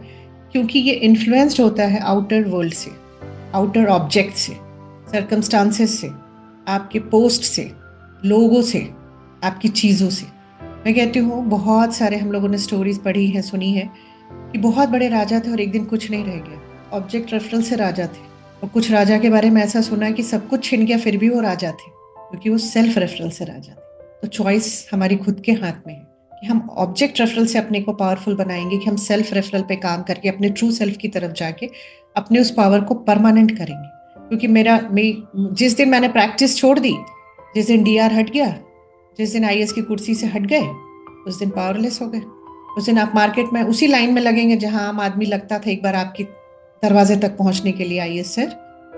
क्योंकि ये इन्फ्लुएंस्ड होता है आउटर वर्ल्ड से, आउटर ऑब्जेक्ट से, सर्कमस्टांसेस से, आपके पोस्ट से, लोगों से, आपकी चीज़ों से। मैं कहती हूँ बहुत सारे हम लोगों ने स्टोरीज पढ़ी है, सुनी है कि बहुत बड़े राजा थे और एक दिन कुछ नहीं रह गया। ऑब्जेक्ट रेफरल से राजा थे। और कुछ राजा के बारे में ऐसा सुना है कि सब कुछ छिन गया फिर भी वो राजा थे, क्योंकि वो सेल्फ रेफरल से राजा थे। तो चॉइस हमारी खुद के हाथ में है कि हम ऑब्जेक्ट रेफरल से अपने को पावरफुल बनाएंगे कि हम सेल्फ रेफरल पे काम करके अपने ट्रू सेल्फ की तरफ जाके अपने उस पावर को परमानेंट करेंगे। क्योंकि जिस दिन मैंने प्रैक्टिस छोड़ दी, जिस दिन डीआर हट गया, जिस दिन आईएएस की कुर्सी से हट गए, उस दिन पावरलेस हो गए। उस दिन आप मार्केट में उसी लाइन में लगेंगे जहां आम आदमी लगता था एक बार आपके दरवाजे तक पहुंचने के लिए, आईएएस सर,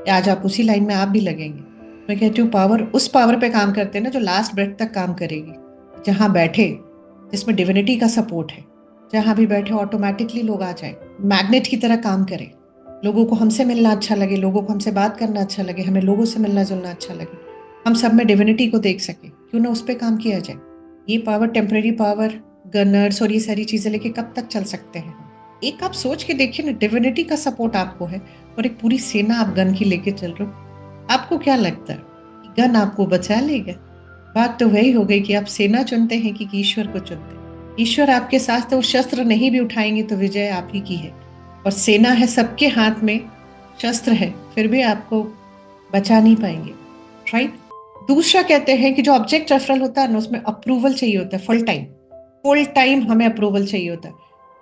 आज आप उसी लाइन में आप भी लगेंगे। मैं कहती हूँ पावर उस पावर पे काम करते हैं ना जो लास्ट ब्रेथ तक काम करेगी, जहां बैठे, जिसमें डिविनिटी का सपोर्ट है, जहां भी बैठे ऑटोमेटिकली लोग आ जाए, मैग्नेट की तरह काम करें। लोगों को हमसे मिलना अच्छा लगे, लोगों को हमसे बात करना अच्छा लगे, हमें लोगों से मिलना जुलना अच्छा लगे, हम सब में डिविनिटी को देख सके, क्यों ना उस पर काम किया जाए। ये पावर, टेम्पररी पावर, गनर्स और ये सारी चीजें लेके कब तक चल सकते हैं? एक आप सोच के देखिए ना, डिविनिटी का सपोर्ट आपको है और एक पूरी सेना आप गन की लेके चल रहे हो, आपको क्या लगता है कि गन आपको बचा लेगा? बात तो वही हो गई कि आप सेना चुनते हैं कि ईश्वर को चुनते हैं। ईश्वर आपके साथ तो शस्त्र नहीं भी उठाएंगे तो विजय आप ही की है, और सेना है सबके हाथ में, शस्त्र है, फिर भी आपको बचा नहीं पाएंगे, राइट? दूसरा कहते हैं कि जो ऑब्जेक्ट रेफरल होता है ना, उसमें अप्रूवल चाहिए होता है, फुल टाइम हमें अप्रूवल चाहिए होता है।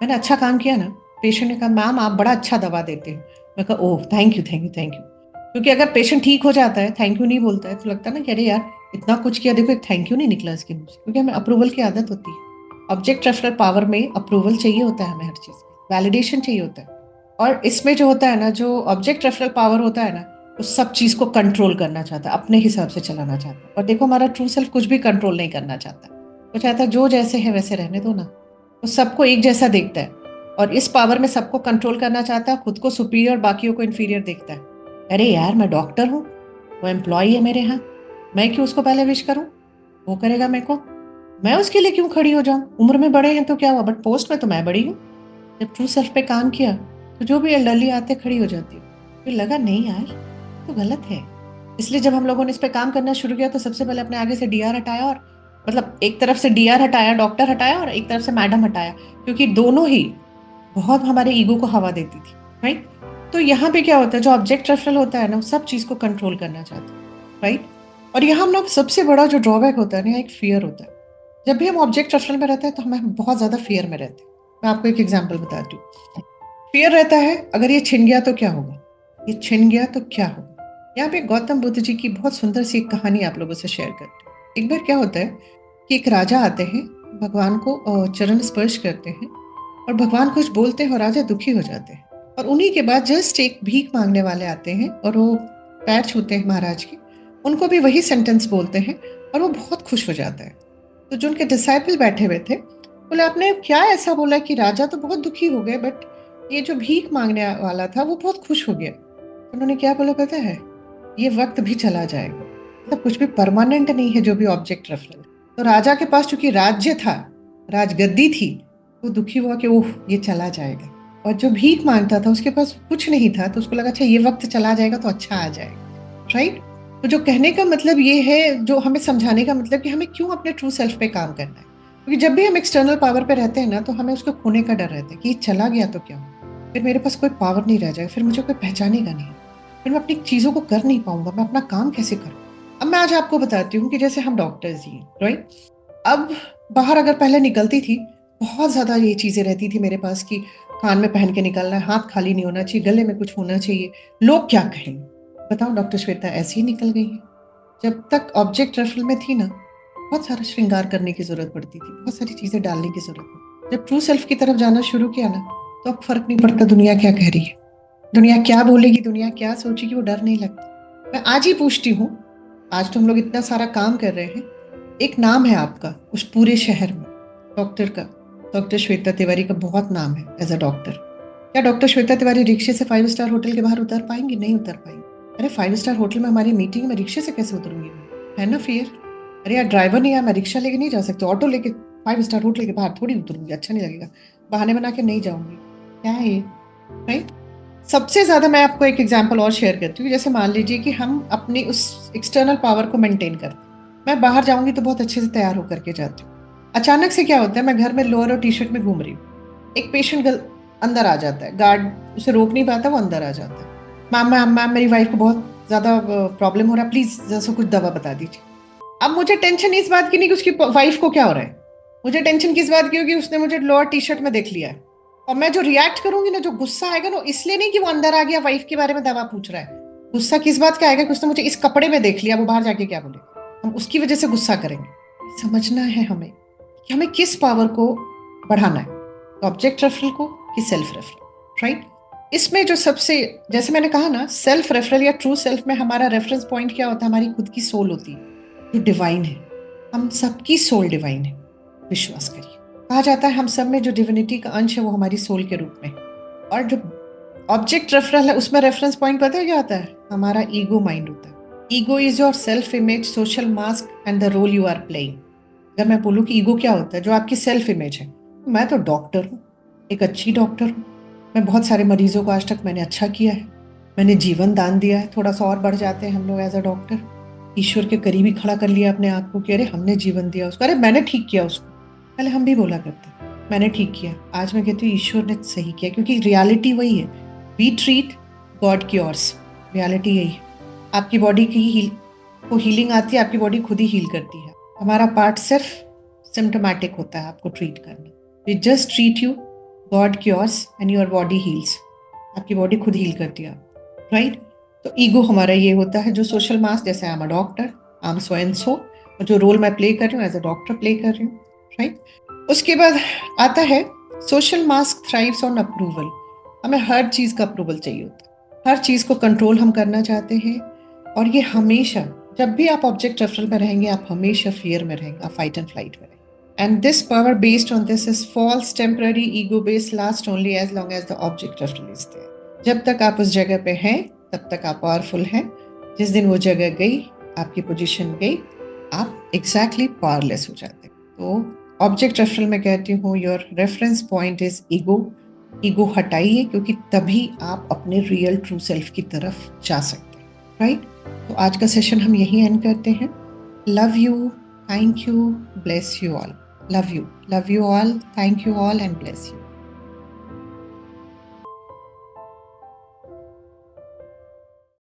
मैंने अच्छा काम किया ना, पेशेंट ने कहा मैम आप बड़ा अच्छा दवा देते हैं, मैं कहा oh thank you thank you thank you. क्योंकि अगर पेशेंट ठीक हो जाता है, थैंक यू नहीं बोलता है, तो लगता है ना कि अरे यार इतना कुछ किया, देखो एक थैंक यू नहीं निकला इसके मुंह से, क्योंकि हमें अप्रूवल की आदत होती है। ऑब्जेक्ट रेफरल पावर में अप्रूवल चाहिए होता है, हमें हर चीज वैलिडेशन चाहिए होता है। और इसमें जो होता है ना, जो ऑब्जेक्ट रेफरल पावर होता है ना, वो सब चीज को कंट्रोल करना चाहता है, अपने हिसाब से चलाना चाहता है। और देखो हमारा ट्रू सेल्फ कुछ भी कंट्रोल नहीं करना चाहता, वो चाहता है जो जैसे है वैसे रहने दो ना। वो सबको एक जैसा देखता है, और इस पावर में सबको कंट्रोल करना चाहता है, खुद को सुपीरियर बाकियों को इन्फीरियर देखता है। अरे यार मैं डॉक्टर हूँ, वो एम्प्लॉय है मेरे यहाँ, मैं क्यों उसको पहले विश करूँ? वो करेगा मेरे को, मैं उसके लिए क्यों खड़ी हो जाऊं? उम्र में बड़े हैं तो क्या हुआ, बट पोस्ट में तो मैं बड़ी हूँ। जब ट्रू सेल्फ पे काम किया तो जो भी एल्डरली आते खड़ी हो जाती हूँ, फिर लगा नहीं यार तो गलत है। इसलिए जब हम लोगों ने इस पे काम करना शुरू किया तो सबसे पहले अपने आगे से डीआर हटाया, और मतलब एक तरफ से डीआर हटाया, डॉक्टर हटाया, और एक तरफ से मैडम हटाया, क्योंकि दोनों ही बहुत हमारे ईगो को हवा देती थी, राइट? तो यहाँ पे क्या होता है, जो ऑब्जेक्ट रेफरल होता है ना, वो सब चीज को कंट्रोल करना चाहता है, राइट? और यहाँ हम लोग सबसे बड़ा जो ड्रॉबैक होता है ना, एक फियर होता है। जब भी हम ऑब्जेक्ट रेफरल में रहते हैं तो हमें बहुत ज्यादा फियर में रहते हैं। मैं आपको एक एग्जांपल बताती हूँ। फियर रहता है अगर ये छिन गया तो क्या होगा, ये छिन गया तो क्या होगा। यहाँ पे गौतम बुद्ध जी की बहुत सुंदर सी एक कहानी आप लोगों से शेयर करती हूँ। एक बार क्या होता है कि एक राजा आते हैं, भगवान को चरण स्पर्श करते हैं, और भगवान कुछ बोलते हैं और राजा दुखी हो जाते हैं। और उन्हीं के बाद जस्ट एक भीख मांगने वाले आते हैं और वो पैर छूते हैं महाराज के, उनको भी वही सेंटेंस बोलते हैं और वो बहुत खुश हो जाता है। तो जो उनके डिसाइपल बैठे हुए थे बोले आपने क्या ऐसा बोला कि राजा तो बहुत दुखी हो गए, बट ये जो भीख मांगने वाला था वो बहुत खुश हो गया। उन्होंने क्या बोला पता है, ये वक्त भी चला जाएगा, मतलब कुछ भी परमानेंट नहीं है जो भी ऑब्जेक्ट रेफरल। तो राजा के पास चूंकि राज्य था, राजगद्दी थी, वो दुखी हुआ कि ओह ये चला जाएगा। और जो भीख मांगता था उसके पास कुछ नहीं था, तो उसको लगा अच्छा ये वक्त चला जाएगा तो अच्छा आ जाएगा, राइट? तो जो कहने का मतलब ये है, जो हमें समझाने का मतलब कि हमें क्यों अपने ट्रू सेल्फ पे काम करना है। क्योंकि जब भी हम एक्सटर्नल पावर पे रहते हैं ना, तो हमें उसको खोने का डर रहता है कि ये चला गया तो क्या हो, फिर मेरे पास कोई पावर नहीं रह जाएगा, फिर मुझे कोई पहचानेगा नहीं, फिर मैं अपनी चीजों को कर नहीं पाऊंगा, मैं अपना काम कैसे करूँ। अब मैं आज आपको बताती हूँ कि जैसे हम डॉक्टर्स ही, राइट? अब बाहर अगर पहले निकलती थी, बहुत ज्यादा ये चीजें रहती थी मेरे पास कि कान में पहन के निकलना है, हाथ खाली नहीं होना चाहिए, गले में कुछ होना चाहिए, लोग क्या कहेंगे। बताओ डॉक्टर श्वेता ऐसी ही निकल गई है। जब तक ऑब्जेक्ट रेफरल में थी ना, बहुत सारा श्रृंगार करने की जरूरत पड़ती थी, बहुत सारी चीजें डालने की जरूरत पड़ती। जब ट्रू सेल्फ की तरफ जाना शुरू किया ना, तो अब फर्क नहीं पड़ता दुनिया क्या कह रही है, दुनिया क्या बोलेगी, दुनिया क्या सोचेगी, वो डर नहीं लगता। मैं आज ही पूछती हूँ, आज तो हम लोग इतना सारा काम कर रहे हैं, एक नाम है आपका उस पूरे शहर में, डॉक्टर का, डॉक्टर श्वेता तिवारी का बहुत नाम है एज अ डॉक्टर। क्या डॉक्टर श्वेता तिवारी रिक्शे से 5 स्टार होटल के बाहर उतर पाएंगी? नहीं उतर पाएंगी। अरे 5 स्टार होटल में हमारी मीटिंग में रिक्शे से कैसे उतरूंगी मैं? है ना फियर। अरे यार ड्राइवर नहीं है, मैं रिक्शा लेके नहीं जा सकती, ऑटो लेके 5 स्टार होटल के बाहर थोड़ी उतरूंगी, अच्छा नहीं लगेगा, बहाने बना के नहीं जाऊंगी। क्या है ये, राइट? सबसे ज्यादा मैं आपको एक एग्जांपल और शेयर करती हूँ। जैसे मान लीजिए कि हम अपनी उस एक्सटर्नल पावर को मेंटेन करते हैं, मैं बाहर जाऊंगी तो बहुत अच्छे से तैयार होकर के जाती हूँ। अचानक से क्या होता है, मैं घर में लोअर और टी शर्ट में घूम रही हूँ, एक पेशेंट अंदर आ जाता है, गार्ड उसे रोक नहीं पाता, वो अंदर आ जाता है। मैम मैम मैम मेरी वाइफ को बहुत ज्यादा प्रॉब्लम हो रहा है, प्लीज जैसा कुछ दवा बता दीजिए। अब मुझे टेंशन इस बात की नहीं कि उसकी वाइफ को क्या हो रहा है, मुझे टेंशन किस बात की होगी, उसने मुझे लोअर टी शर्ट में देख लिया है। और मैं जो रिएक्ट करूंगी ना, जो गुस्सा आएगा ना, इसलिए नहीं कि वो अंदर आ गया वाइफ के बारे में दवा पूछ रहा है, गुस्सा किस बात का आएगा कि उसने मुझे इस कपड़े में देख लिया, वो बाहर जाके क्या बोले, हम उसकी वजह से गुस्सा करेंगे। समझना है हमें कि हमें किस पावर को बढ़ाना है, ऑब्जेक्ट रेफरल को कि सेल्फ रेफरल, राइट। इसमें जो सबसे, जैसे मैंने कहा ना, सेल्फ रेफरल या ट्रू सेल्फ में हमारा रेफरेंस पॉइंट क्या होता है, हमारी खुद की सोल होती है जो डिवाइन है। हम सबकी सोल डिवाइन है, विश्वास करिए। कहा जाता है हम सब में जो डिविनिटी का अंश है वो हमारी सोल के रूप में है। और जो ऑब्जेक्ट रेफरल है उसमें रेफरेंस पॉइंट पता है क्या होता है, हमारा ईगो माइंड होता है। Ego is your self image, social mask and the role you are playing. अगर मैं बोलूँ कि ईगो क्या होता है, जो आपकी सेल्फ इमेज है, मैं तो डॉक्टर हूँ, एक अच्छी डॉक्टर हूँ, मैं बहुत सारे मरीजों को आज तक मैंने अच्छा किया है, मैंने जीवन दान दिया है। थोड़ा सा और बढ़ जाते हैं हम लोग एज अ डॉक्टर, ईश्वर के करीब ही खड़ा कर लिया अपने आप को कि अरे हमने जीवन दिया उसको, अरे मैंने ठीक किया उसको। पहले हम भी बोला करते मैंने ठीक किया, आज मैं कहती हूँ ईश्वर ने सही किया, क्योंकि रियलिटी वही है। We treat, God cures. Reality यही है। आपकी बॉडी की को हीलिंग आती है, आपकी बॉडी खुद ही हील करती है। हमारा पार्ट सिर्फ सिम्टोमेटिक होता है आपको ट्रीट करना। We just treat you, God cures and your body heals. आपकी बॉडी खुद हील करती है, राइट। तो ईगो हमारा ये होता है जो सोशल मास, जैसे I am a doctor, I am so and so, जो रोल मैं प्ले कर रही हूँ एज अ डॉक्टर प्ले कर रही हूँ, राइट। उसके बाद आता है social mask thrives on approval. हमें हर चीज़ का अप्रूवल चाहिए होता है, हर चीज़ को कंट्रोल हम करना चाहते हैं। और ये हमेशा, जब भी आप ऑब्जेक्ट रेफरल में रहेंगे, आप हमेशा फियर में रहेंगे, आप फाइट एंड फ्लाइट में रहेंगे। And this power based on this is false, temporary, ego based, last only as long as the object referral is there. जब तक आप उस जगह पे हैं तब तक आप पावरफुल हैं। जिस दिन वो जगह गई, आपकी पोजीशन गई, आप एग्जैक्टली पावरलेस हो जाते हैं। तो ऑब्जेक्ट रेफरल में कहती हूँ your reference point is ego. Ego हटाइए, क्योंकि तभी आप अपने रियल ट्रू सेल्फ की तरफ जा सकते हैं, राइट। तो आज का सेशन हम यही एंड करते हैं। Love you, thank you, bless you all. Love you all, thank you all and bless you.